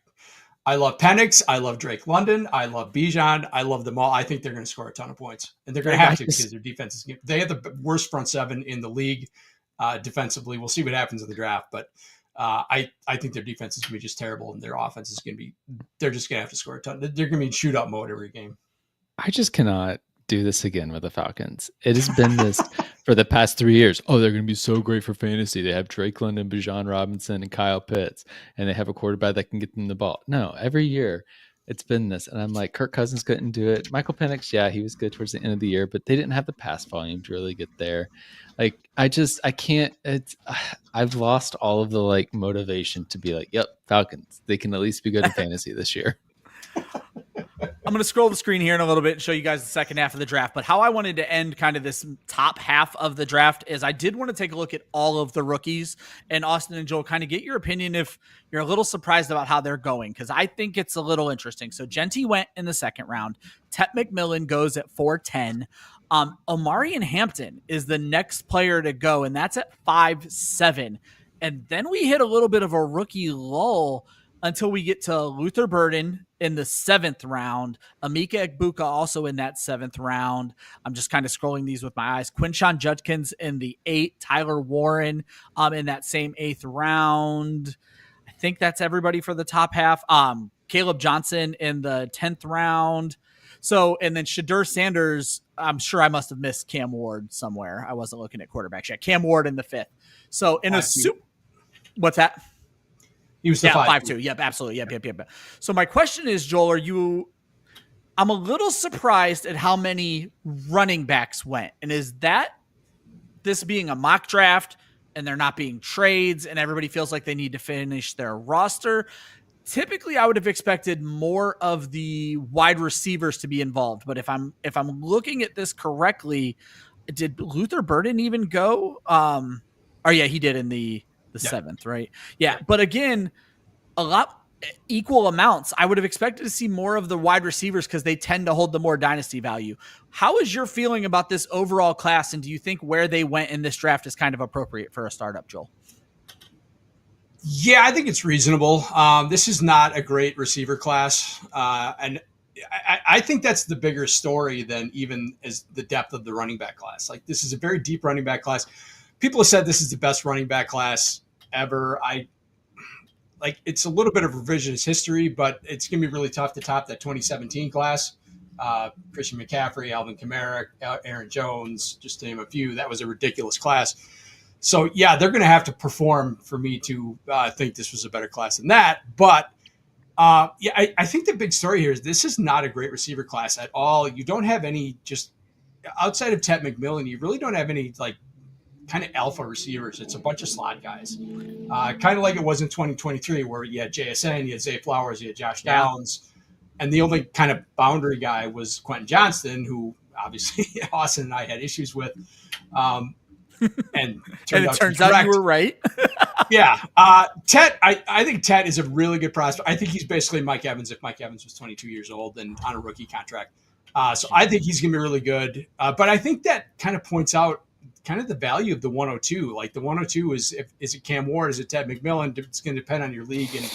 [SPEAKER 3] love Penix. I love Drake London. I love Bijan. I love them all. I think they're going to score a ton of points, and they're going to have to because their defense is. They have the worst front 7 in the league defensively. We'll see what happens in the draft, but I think their defense is going to be just terrible, and their offense is going to be. They're just going to have to score a ton. They're going to be in shootout mode every game.
[SPEAKER 2] I just cannot do this again with the Falcons. It has been this for the past 3 years. Oh, they're going to be so great for fantasy. They have Drake London, Bijan Robinson, and Kyle Pitts, and they have a quarterback that can get them the ball. No, every year it's been this. And I'm like, Kirk Cousins couldn't do it. Michael Penix, yeah, he was good towards the end of the year, but they didn't have the pass volume to really get there. Like, I can't, I've lost all of the like motivation to be like, yep, Falcons, they can at least be good in fantasy this year.
[SPEAKER 1] I'm going to scroll the screen here in a little bit and show you guys the second half of the draft. But how I wanted to end kind of this top half of the draft is I did want to take a look at all of the rookies, and Austin and Joel, kind of get your opinion if you're a little surprised about how they're going, because I think it's a little interesting. So Genty went in the second round. Tet McMillan goes at 410. Omarion Hampton is the next player to go, and that's at 5'7". And then we hit a little bit of a rookie lull until we get to Luther Burden in the 7th round. Emeka Egbuka also in that 7th round. I'm just kind of scrolling these with my eyes. Quinshon Judkins in the 8th. Tyler Warren in that same 8th round. I think that's everybody for the top half. Caleb Johnson in the 10th round. So, and then Shadur Sanders, I'm sure I must have missed Cam Ward somewhere. I wasn't looking at quarterbacks yet. Cam Ward in the 5th. So in what's that?
[SPEAKER 3] He was the
[SPEAKER 1] 5'2". Yep, absolutely. Yep. So my question is, Joel, I'm a little surprised at how many running backs went. And is that this being a mock draft and they're not being trades and everybody feels like they need to finish their roster? Typically, I would have expected more of the wide receivers to be involved. But if I'm looking at this correctly, did Luther Burden even go? Yeah, he did in the 7th, right? Yeah. But again, a lot equal amounts. I would have expected to see more of the wide receivers because they tend to hold the more dynasty value. How is your feeling about this overall class? And do you think where they went in this draft is kind of appropriate for a startup, Joel?
[SPEAKER 3] Yeah, I think it's reasonable. This is not a great receiver class. And I think that's the bigger story than even as the depth of the running back class. Like, this is a very deep running back class. People have said this is the best running back class ever. It's a little bit of revisionist history, but it's going to be really tough to top that 2017 class. Christian McCaffrey, Alvin Kamara, Aaron Jones, just to name a few. That was a ridiculous class. So, yeah, they're going to have to perform for me to think this was a better class than that. But, I think the big story here is this is not a great receiver class at all. You don't have any, just outside of Tet McMillan, you really don't have any, like, kind of alpha receivers. It's a bunch of slot guys. Kind of like it was in 2023 where you had JSN, you had Zay Flowers, you had Josh Downs. And the only kind of boundary guy was Quentin Johnston, who obviously Austin and I had issues with. And it turns out you were right. Yeah. Tet, I think Tet is a really good prospect. I think he's basically Mike Evans if Mike Evans was 22 years old and on a rookie contract. So I think he's going to be really good. But I think that kind of points out kind of the value of the 102. Like, the 102 is it Cam Ward? Is it Tet McMillan? It's going to depend on your league and,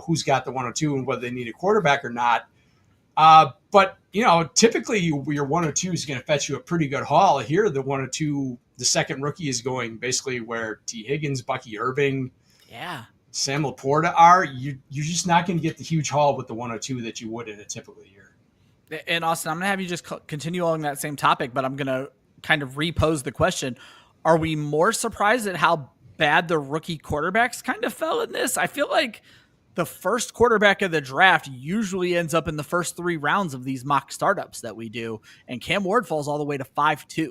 [SPEAKER 3] who's got the 102 and whether they need a quarterback or not. But, typically your 102 is going to fetch you a pretty good haul. Here, the 102, the second rookie is going basically where T. Higgins, Bucky Irving, Sam Laporta are. You're just not going to get the huge haul with the 102 that you would in a typical year.
[SPEAKER 1] And Austin, I'm going to have you just continue along that same topic, but I'm going to kind of repose the question. Are we more surprised at how bad the rookie quarterbacks kind of fell in this? I feel like the first quarterback of the draft usually ends up in the first 3 rounds of these mock startups that we do. And Cam Ward falls all the way to 5'2".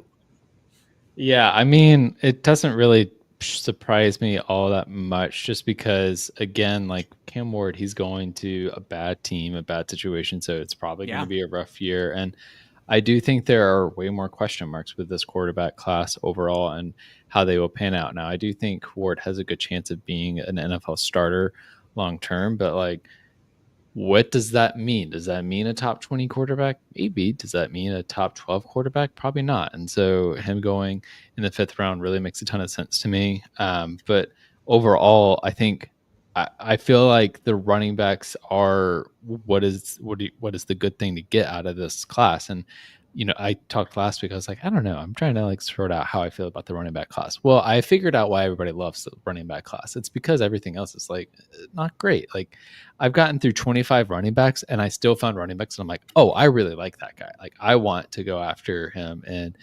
[SPEAKER 2] Yeah. I mean, it doesn't really surprise me all that much just because, again, like Cam Ward, he's going to a bad team, a bad situation. So it's probably going to be a rough year. And I do think there are way more question marks with this quarterback class overall and how they will pan out. Now, I do think Ward has a good chance of being an NFL starter long term, but like, what does that mean? Does that mean a top 20 quarterback? Maybe. Does that mean a top 12 quarterback? Probably not. And so him going in the 5th round really makes a ton of sense to me. But overall, I think I feel like the running backs are what is the good thing to get out of this class. And, I talked last week, I was like, I don't know. I'm trying to sort out how I feel about the running back class. Well, I figured out why everybody loves the running back class. It's because everything else is not great. Like, I've gotten through 25 running backs and I still found running backs and I'm like, oh, I really like that guy. Like, I want to go after him. And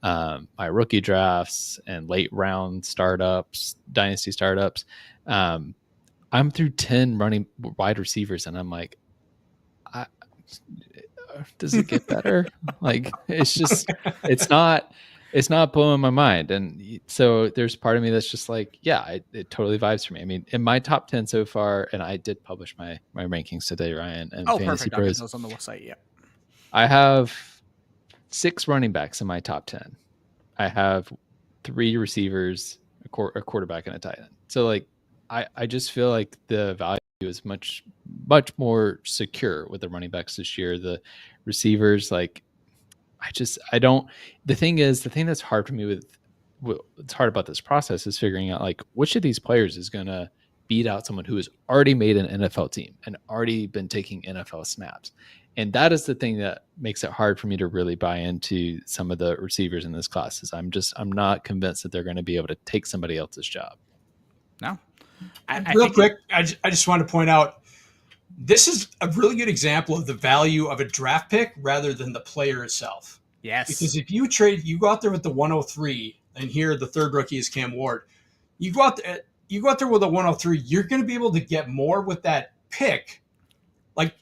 [SPEAKER 2] my rookie drafts and late round startups, dynasty startups. I'm through 10 running wide receivers, and I'm like, does it get better? Like, it's not blowing my mind. And so there's part of me that's just like, yeah, it totally vibes for me. I mean, in my top 10 so far, and I did publish my rankings today, Ryan, and Fantasy
[SPEAKER 1] perfect.
[SPEAKER 2] Pros.
[SPEAKER 1] I'll get those on the website. Yeah.
[SPEAKER 2] I have 6 running backs in my top 10. I have 3 receivers, a quarterback, and a tight end. So like, I just feel like the value is much more secure with the running backs this year. The receivers, like, I don't. The thing that's hard for me it's hard about this process is figuring out like which of these players is going to beat out someone who has already made an NFL team and already been taking NFL snaps. And that is the thing that makes it hard for me to really buy into some of the receivers in this class. Is I'm not convinced that they're going to be able to take somebody else's job.
[SPEAKER 1] No.
[SPEAKER 3] Real quick, I just want to point out, this is a really good example of the value of a draft pick rather than the player itself.
[SPEAKER 1] Yes.
[SPEAKER 3] Because if you go out there with the 103, and here the third rookie is Cam Ward, you go out there with a 103, you're going to be able to get more with that pick. Like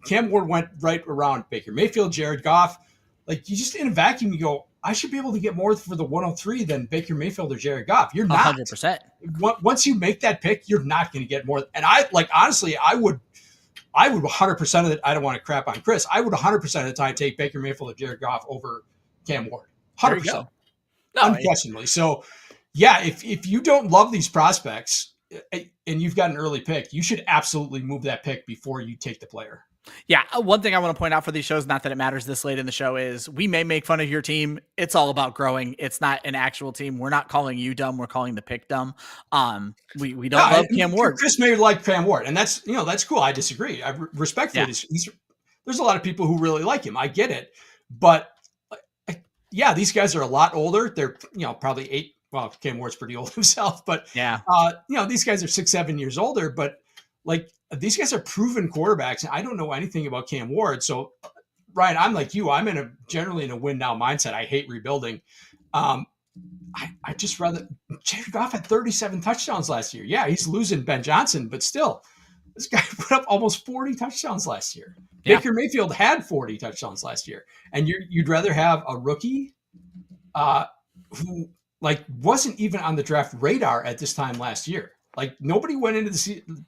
[SPEAKER 3] Cam Ward went right around Baker Mayfield, Jared Goff. Like, you just in a vacuum, you go, I should be able to get more for the 103 than Baker Mayfield or Jared Goff. You're not.
[SPEAKER 1] 100%.
[SPEAKER 3] Once you make that pick, you're not going to get more. And honestly, I would 100% of it. I don't want to crap on Chris. I would 100% of the time take Baker Mayfield or Jared Goff over Cam Ward. 100%. Unquestionably. So, yeah, if you don't love these prospects and you've got an early pick, you should absolutely move that pick before you take the player.
[SPEAKER 1] Yeah. One thing I want to point out for these shows, not that it matters this late in the show, is we may make fun of your team. It's all about growing. It's not an actual team. We're not calling you dumb. We're calling the pick dumb. We don't love Cam Ward.
[SPEAKER 3] Chris may like Cam Ward, and that's cool. I disagree. I respectfully disagree. There's a lot of people who really like him. I get it. But yeah, these guys are a lot older. They're, probably 8. Well, Cam Ward's pretty old himself, but these guys are 6-7 years older, but like, these guys are proven quarterbacks, and I don't know anything about Cam Ward. So, Ryan, I'm like you. I'm generally in a win now mindset. I hate rebuilding. I just rather Jared Goff had 37 touchdowns last year. Yeah, he's losing Ben Johnson, but still, this guy put up almost 40 touchdowns last year. Yeah. Baker Mayfield had 40 touchdowns last year, and you'd rather have a rookie who like wasn't even on the draft radar at this time last year. Like, nobody went into the season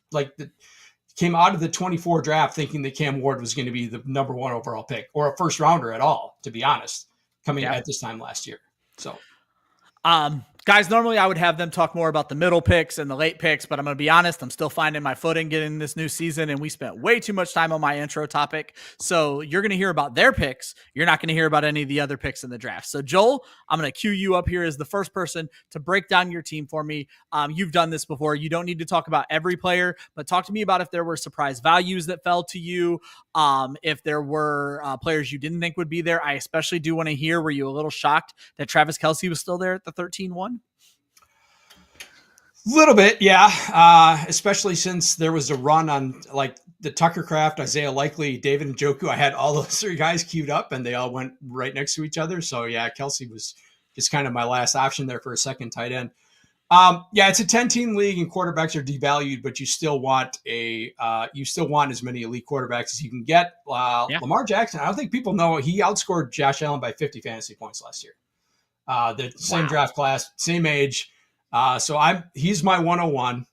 [SPEAKER 3] came out of the 24 draft thinking that Cam Ward was going to be the number 1 overall pick or a first rounder at all, to be honest, coming at this time last year. So,
[SPEAKER 1] guys, normally I would have them talk more about the middle picks and the late picks, but I'm going to be honest, I'm still finding my footing getting this new season, and we spent way too much time on my intro topic. So you're going to hear about their picks. You're not going to hear about any of the other picks in the draft. So Joel, I'm going to cue you up here as the first person to break down your team for me. You've done this before. You don't need to talk about every player, but talk to me about if there were surprise values that fell to you. If there were players you didn't think would be there. I especially do want to hear, were you a little shocked that Travis Kelce was still there at the 13-1?
[SPEAKER 3] Little bit, yeah. Especially since there was a run on like the Tucker Craft, Isaiah Likely, David Njoku. I had all those 3 guys queued up, and they all went right next to each other. So yeah, Kelce was just kind of my last option there for a second tight end. It's a 10-team league, and quarterbacks are devalued, but you still want as many elite quarterbacks as you can get. Lamar Jackson, I don't think people know, he outscored Josh Allen by 50 fantasy points last year. The same draft class, same age. So he's my 101.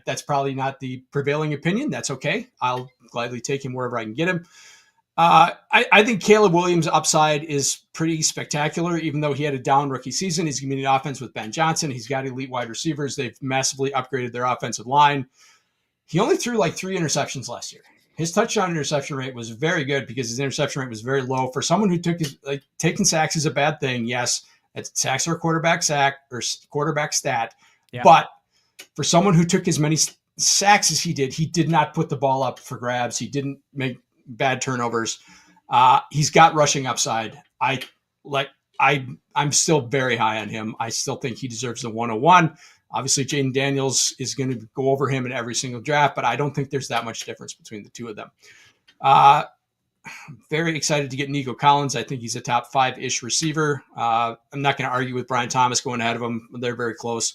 [SPEAKER 3] That's probably not the prevailing opinion. That's okay. I'll gladly take him wherever I can get him. I think Caleb Williams' upside is pretty spectacular, even though he had a down rookie season. He's going to be an offense with Ben Johnson. He's got elite wide receivers. They've massively upgraded their offensive line. He only threw like 3 interceptions last year. His touchdown interception rate was very good because his interception rate was very low. For someone who taking sacks is a bad thing. Yes, sacks are a quarterback stat. Yeah. But for someone who took as many sacks as he did not put the ball up for grabs. He didn't make bad turnovers. He's got rushing upside. I'm still very high on him. I still think he deserves the 101. Obviously, Jaden Daniels is going to go over him in every single draft, but I don't think there's that much difference between the two of them. very excited to get Nico Collins. I think he's a top 5-ish receiver. I'm not going to argue with Brian Thomas going ahead of him. They're very close,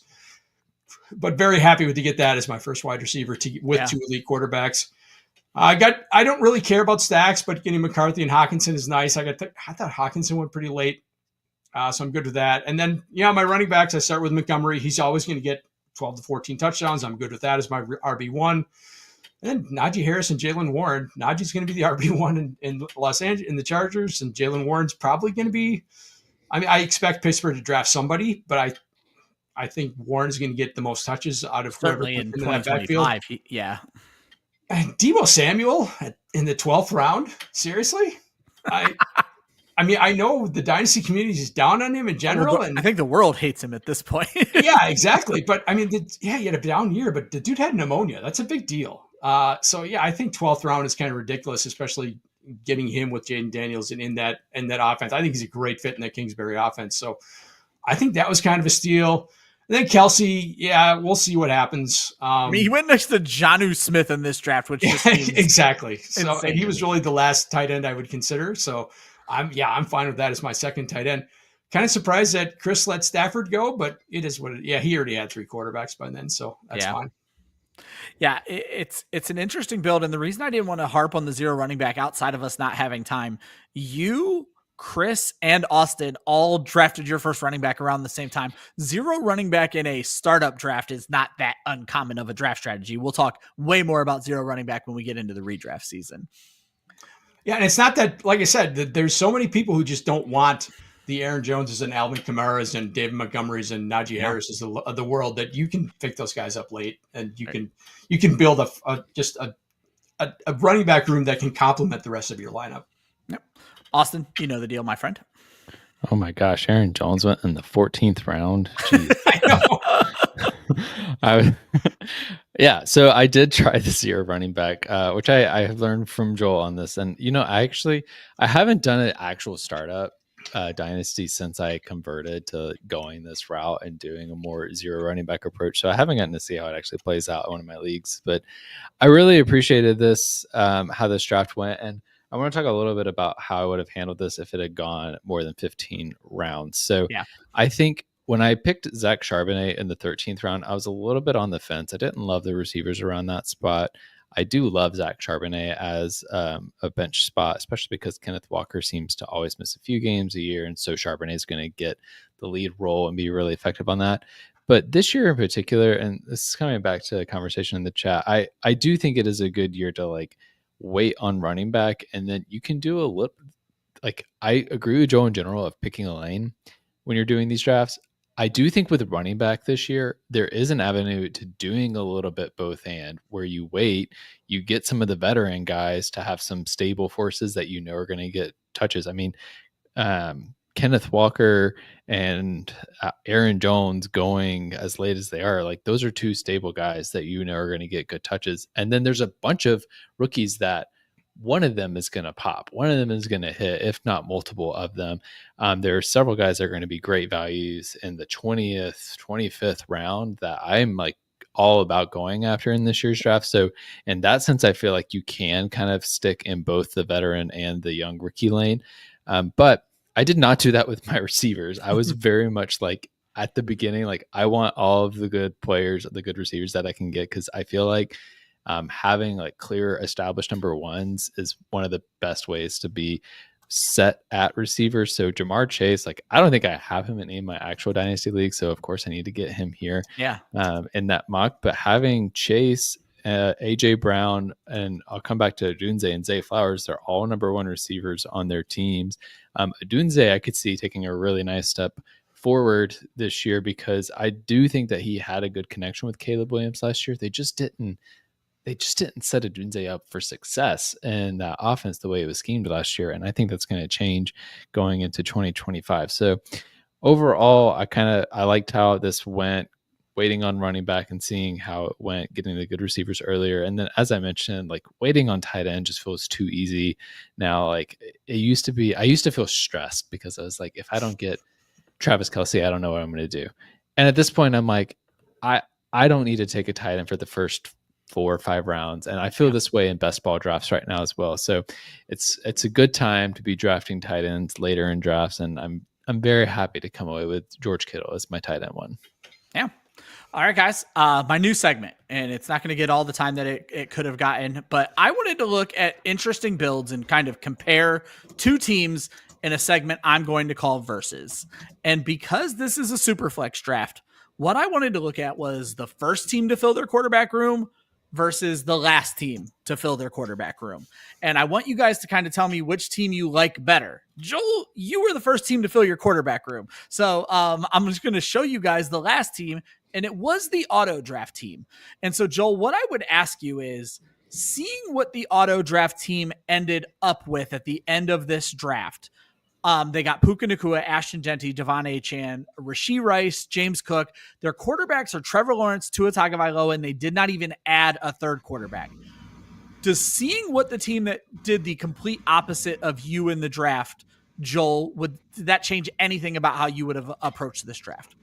[SPEAKER 3] but very happy to get that as my first wide receiver with 2 elite quarterbacks. I don't really care about stacks, but getting McCarthy and Hawkinson is nice. I thought Hawkinson went pretty late. So I'm good with that. And then, my running backs, I start with Montgomery. He's always going to get 12 to 14 touchdowns. I'm good with that as my RB1. And then Najee Harris and Jalen Warren. Najee's going to be the RB1 in Los Angeles in the Chargers, and Jalen Warren's probably going to be. I expect Pittsburgh to draft somebody, but I think Warren is going to get the most touches out of whoever
[SPEAKER 1] certainly in
[SPEAKER 3] in that backfield.
[SPEAKER 1] Yeah.
[SPEAKER 3] And Deebo Samuel in the 12th round. Seriously, I know the dynasty community is down on him in general, and
[SPEAKER 1] I think the world hates him at this point.
[SPEAKER 3] yeah, exactly. But he had a down year, but the dude had pneumonia. That's a big deal. So I think 12th round is kind of ridiculous, especially getting him with Jaden Daniels and in that offense. I think he's a great fit in that Kingsbury offense. So I think that was kind of a steal. And then Kelsey, we'll see what happens.
[SPEAKER 1] He went next to Jonnu Smith in this draft, which just
[SPEAKER 3] exactly. So and he was really the last tight end I would consider. So I'm fine with that as my second tight end. Kind of surprised that Chris let Stafford go, but it is what it. Yeah, he already had 3 quarterbacks by then, so that's fine.
[SPEAKER 1] Yeah, it's an interesting build, and the reason I didn't want to harp on the 0 running back outside of us not having time, you, Chris, and Austin all drafted your first running back around the same time. 0 running back in a startup draft is not that uncommon of a draft strategy. We'll talk way more about 0 running back when we get into the redraft season.
[SPEAKER 3] Yeah, and it's not that, like I said, there's so many people who just don't want the Aaron Joneses and Alvin Kamara's and David Montgomery's and Najee Harris's of the world, that you can pick those guys up late, and you can build a running back room that can complement the rest of your lineup.
[SPEAKER 1] Yep. Austin, you know the deal, my friend.
[SPEAKER 2] Oh my gosh, Aaron Jones went in the 14th round. Jeez.
[SPEAKER 3] I know.
[SPEAKER 2] So I did try the 0 running back, which I have learned from Joel on this. And, I haven't done an actual startup dynasty since I converted to going this route and doing a more 0 running back approach. So I haven't gotten to see how it actually plays out in one of my leagues, but I really appreciated this, how this draft went. And I want to talk a little bit about how I would have handled this if it had gone more than 15 rounds. So I think when I picked Zach Charbonnet in the 13th round, I was a little bit on the fence. I didn't love the receivers around that spot. I do love Zach Charbonnet as a bench spot, especially because Kenneth Walker seems to always miss a few games a year. And so Charbonnet is going to get the lead role and be really effective on that. But this year in particular, and this is coming back to the conversation in the chat, I do think it is a good year to wait on running back. And then you can do a little, I agree with Joe in general of picking a lane when you're doing these drafts. I do think with running back this year, there is an avenue to doing a little bit both and, where you wait, you get some of the veteran guys to have some stable forces that are going to get touches. I mean, Kenneth Walker and Aaron Jones going as late as they are, those are 2 stable guys that are going to get good touches. And then there's a bunch of rookies that one of them is going to pop. One of them is going to hit, if not multiple of them. There are several guys that are going to be great values in the 20th, 25th round that I'm all about going after in this year's draft. So in that sense, I feel like you can kind of stick in both the veteran and the young rookie lane. But I did not do that with my receivers. I was very much at the beginning, I want all of the good players, the good receivers that I can get, because I feel like having clear established number ones is one of the best ways to be set at receiver. So Jamar Chase, I don't think I have him in any of my actual dynasty league. So of course I need to get him here in that mock, but having Chase, AJ Brown, and I'll come back to Adunze and Zay Flowers, they're all number 1 receivers on their teams. Adunze, I could see taking a really nice step forward this year, because I do think that he had a good connection with Caleb Williams last year. They just didn't set Adunze up for success in that offense the way it was schemed last year. And I think that's going to change going into 2025. So overall, I liked how this went, waiting on running back and seeing how it went, getting the good receivers earlier. And then, as I mentioned, waiting on tight end just feels too easy now. It used to be, I used to feel stressed because I was if I don't get Travis Kelce, I don't know what I'm going to do. And at this point, I'm I don't need to take a tight end for the first 4 or 5 rounds. And I feel this way in best ball drafts right now as well. So it's a good time to be drafting tight ends later in drafts. And I'm very happy to come away with George Kittle as my tight end one.
[SPEAKER 1] Yeah. All right, guys. My new segment, and it's not going to get all the time that it could have gotten, but I wanted to look at interesting builds and kind of compare two teams in a segment I'm going to call Versus. And because this is a Superflex draft, what I wanted to look at was the first team to fill their quarterback room versus the last team to fill their quarterback room. And I want you guys to kind of tell me which team you like better. Joel, you were the first team to fill your quarterback room. So I'm just going to show you guys the last team, and it was the auto draft team. And so, Joel, what I would ask you is, seeing what the auto draft team ended up with at the end of this draft, they got Puka Nacua, Ashton Genty, Devon Achane, Rashee Rice, James Cook. Their quarterbacks are Trevor Lawrence, Tua Tagovailoa, and they did not even add a third quarterback. Does seeing what the team that did the complete opposite of you in the draft, Joel, did that change anything about how you would have approached this draft?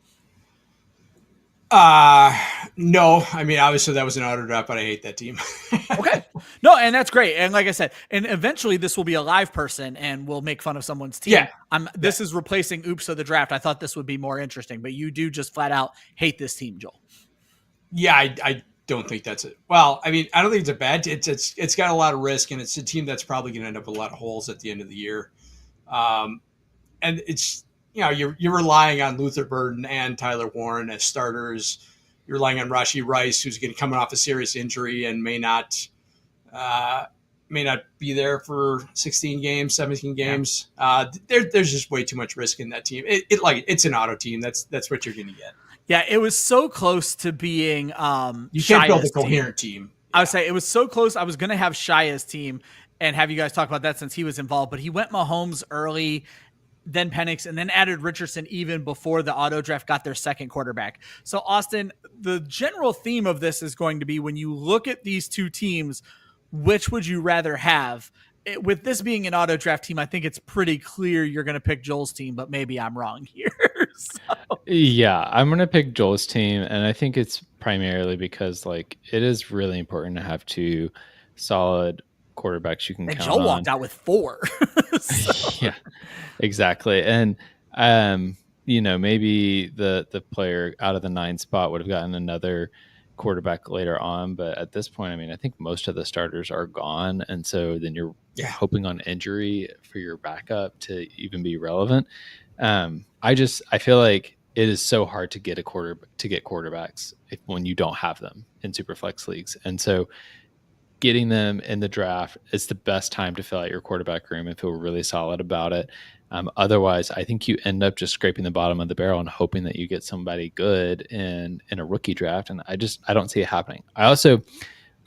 [SPEAKER 3] No. I mean, obviously that was an auto draft, but I hate that team.
[SPEAKER 1] Okay. No, and that's great. And like I said, and eventually this will be a live person and we'll make fun of someone's team.
[SPEAKER 3] Yeah.
[SPEAKER 1] This is replacing Oops of the Draft. I thought this would be more interesting, but you do just flat out hate this team, Joel.
[SPEAKER 3] Yeah, I don't think that's it. Well, I mean, I don't think it's a bad team. It's got a lot of risk, and it's a team that's probably going to end up with a lot of holes at the end of the year. And it's, you're relying on Luther Burden and Tyler Warren as starters. You're relying on Rashee Rice, who's coming off a serious injury and may not be there for 16 games, 17 games. Yeah. There's just way too much risk in that team. It's an auto team. That's what you're going to get.
[SPEAKER 1] Yeah, it was so close to being
[SPEAKER 3] you can't build a coherent team. Yeah.
[SPEAKER 1] I would say it was so close. I was going to have Shia's team and have you guys talk about that since he was involved, but he went Mahomes early, then Penix, and then added Richardson even before the auto draft got their second quarterback. So, Austin, the general theme of this is going to be, when you look at these two teams, which would you rather have? With this being an auto draft team, I think it's pretty clear you're going to pick Joel's team, but maybe I'm wrong here.
[SPEAKER 2] Yeah, I'm going to pick Joel's team, and I think it's primarily because it is really important to have two solid quarterbacks you can count
[SPEAKER 1] Joel
[SPEAKER 2] on.
[SPEAKER 1] walked out with 4.
[SPEAKER 2] Yeah, exactly. And maybe the player out of the 9 spot would have gotten another quarterback later on, but at this point, I mean, I think most of the starters are gone, and so then you're hoping on injury for your backup to even be relevant. I feel like it is so hard to get quarterbacks when you don't have them in Superflex leagues, and so getting them in the draft is the best time to fill out your quarterback room and feel really solid about it. Otherwise, I think you end up just scraping the bottom of the barrel and hoping that you get somebody good in a rookie draft. And I don't see it happening. I also,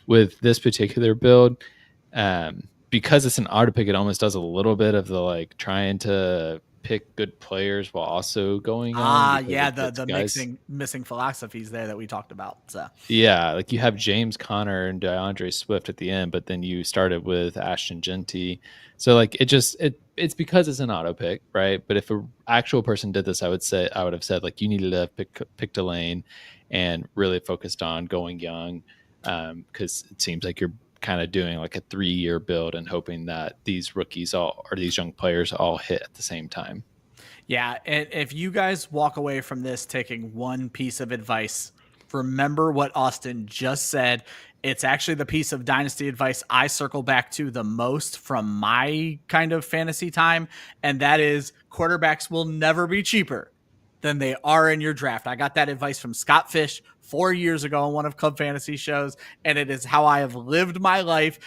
[SPEAKER 2] with this particular build, because it's an auto pick, it almost does a little bit of the trying to pick good players while also going on.
[SPEAKER 1] The missing philosophies there that we talked about. So
[SPEAKER 2] yeah, you have James Conner and DeAndre Swift at the end, but then you started with Ashton Genty. So it's because it's an auto pick, right? But if an actual person did this, I would have said you needed to pick a lane and really focused on going young, because it seems like you're kind of doing a 3-year build and hoping that these rookies or these young players all hit at the same time.
[SPEAKER 1] Yeah. And if you guys walk away from this taking one piece of advice, remember what Austin just said. It's actually the piece of dynasty advice I circle back to the most from my kind of fantasy time. And that is, quarterbacks will never be cheaper than they are in your draft. I got that advice from Scott Fish 4 years ago on one of Club Fantasy shows, and it is how I have lived my life.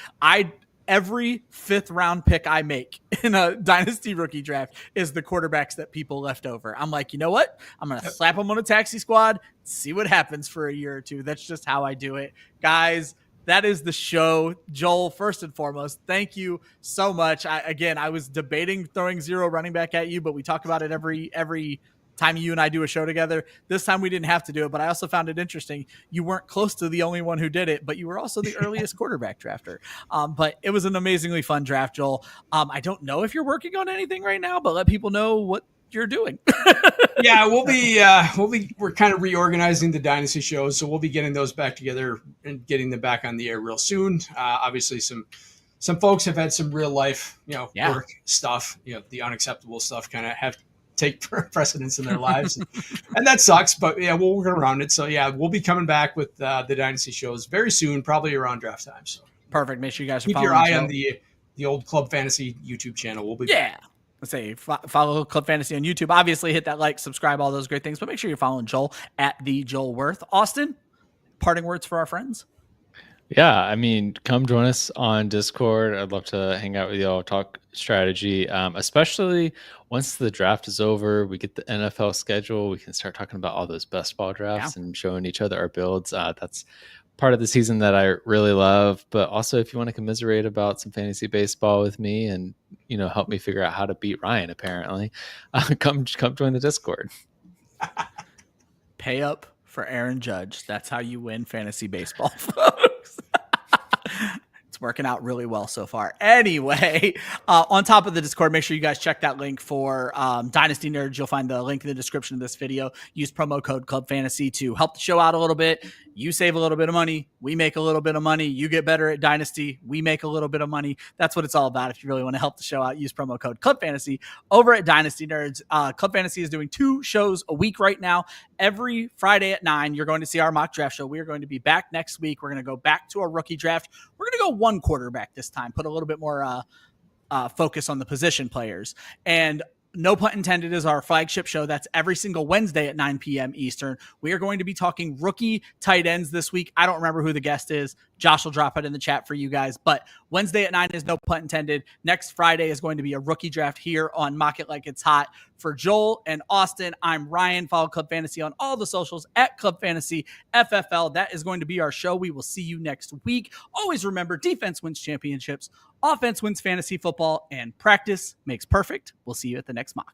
[SPEAKER 1] Every 5th round pick I make in a dynasty rookie draft is the quarterbacks that people left over. I'm like, you know what? I'm going to slap them on a taxi squad, see what happens for a year or two. That's just how I do it. Guys, that is the show. Joel, first and foremost, thank you so much. I was debating throwing 0 running back at you, but we talk about it every time you and I do a show together. This time we didn't have to do it, but I also found it interesting. You weren't close to the only one who did it, but you were also the earliest quarterback drafter. But it was an amazingly fun draft, Joel. I don't know if you're working on anything right now, but let people know you're doing.
[SPEAKER 3] Yeah, we're kind of reorganizing the Dynasty shows, so we'll be getting those back together and getting them back on the air real soon. Obviously, some folks have had some real life, work stuff, the unacceptable stuff kind of have take precedence in their lives, and that sucks. But yeah, we'll work around it. So yeah, we'll be coming back with the Dynasty shows very soon, probably around draft time. So
[SPEAKER 1] perfect. Make sure you guys
[SPEAKER 3] keep your eye on the old Club Fantasy YouTube channel. We'll be back.
[SPEAKER 1] Let's say follow Club Fantasy on YouTube. Obviously, hit that like, subscribe, all those great things. But make sure you're following Joel at the Joel Wirth. Austin, parting words for our friends.
[SPEAKER 2] Yeah, I mean, come join us on Discord. I'd love to hang out with y'all, talk strategy, especially once the draft is over. We get the NFL schedule. We can start talking about all those best ball drafts and showing each other our builds. That's part of the season that I really love. But also, if you want to commiserate about some fantasy baseball with me and help me figure out how to beat Ryan, apparently, come join the Discord.
[SPEAKER 1] Pay up for Aaron Judge. That's how you win fantasy baseball, folks. It's working out really well so far. Anyway, on top of the Discord, make sure you guys check that link for Dynasty Nerds. You'll find the link in the description of this video. Use promo code Club Fantasy to help the show out a little bit. You save a little bit of money. We make a little bit of money. You get better at Dynasty. We make a little bit of money. That's what it's all about. If you really want to help the show out, use promo code Club Fantasy over at Dynasty Nerds. Club Fantasy is doing 2 shows a week right now. Every Friday at 9, you're going to see our mock draft show. We are going to be back next week. We're going to go back to a rookie draft. We're going to go 1 quarterback this time, put a little bit more focus on the position players. And No Pun Intended is our flagship show. That's every single Wednesday at 9 p.m. Eastern. We are going to be talking rookie tight ends this week. I don't remember who the guest is. Josh will drop it in the chat for you guys. But Wednesday at 9 is No Pun Intended. Next Friday is going to be a rookie draft here on Mock It Like It's Hot. For Joel and Austin, I'm Ryan. Follow Club Fantasy on all the socials at Club Fantasy FFL. That is going to be our show. We will see you next week. Always remember, defense wins championships, offense wins fantasy football, and practice makes perfect. We'll see you at the next mock.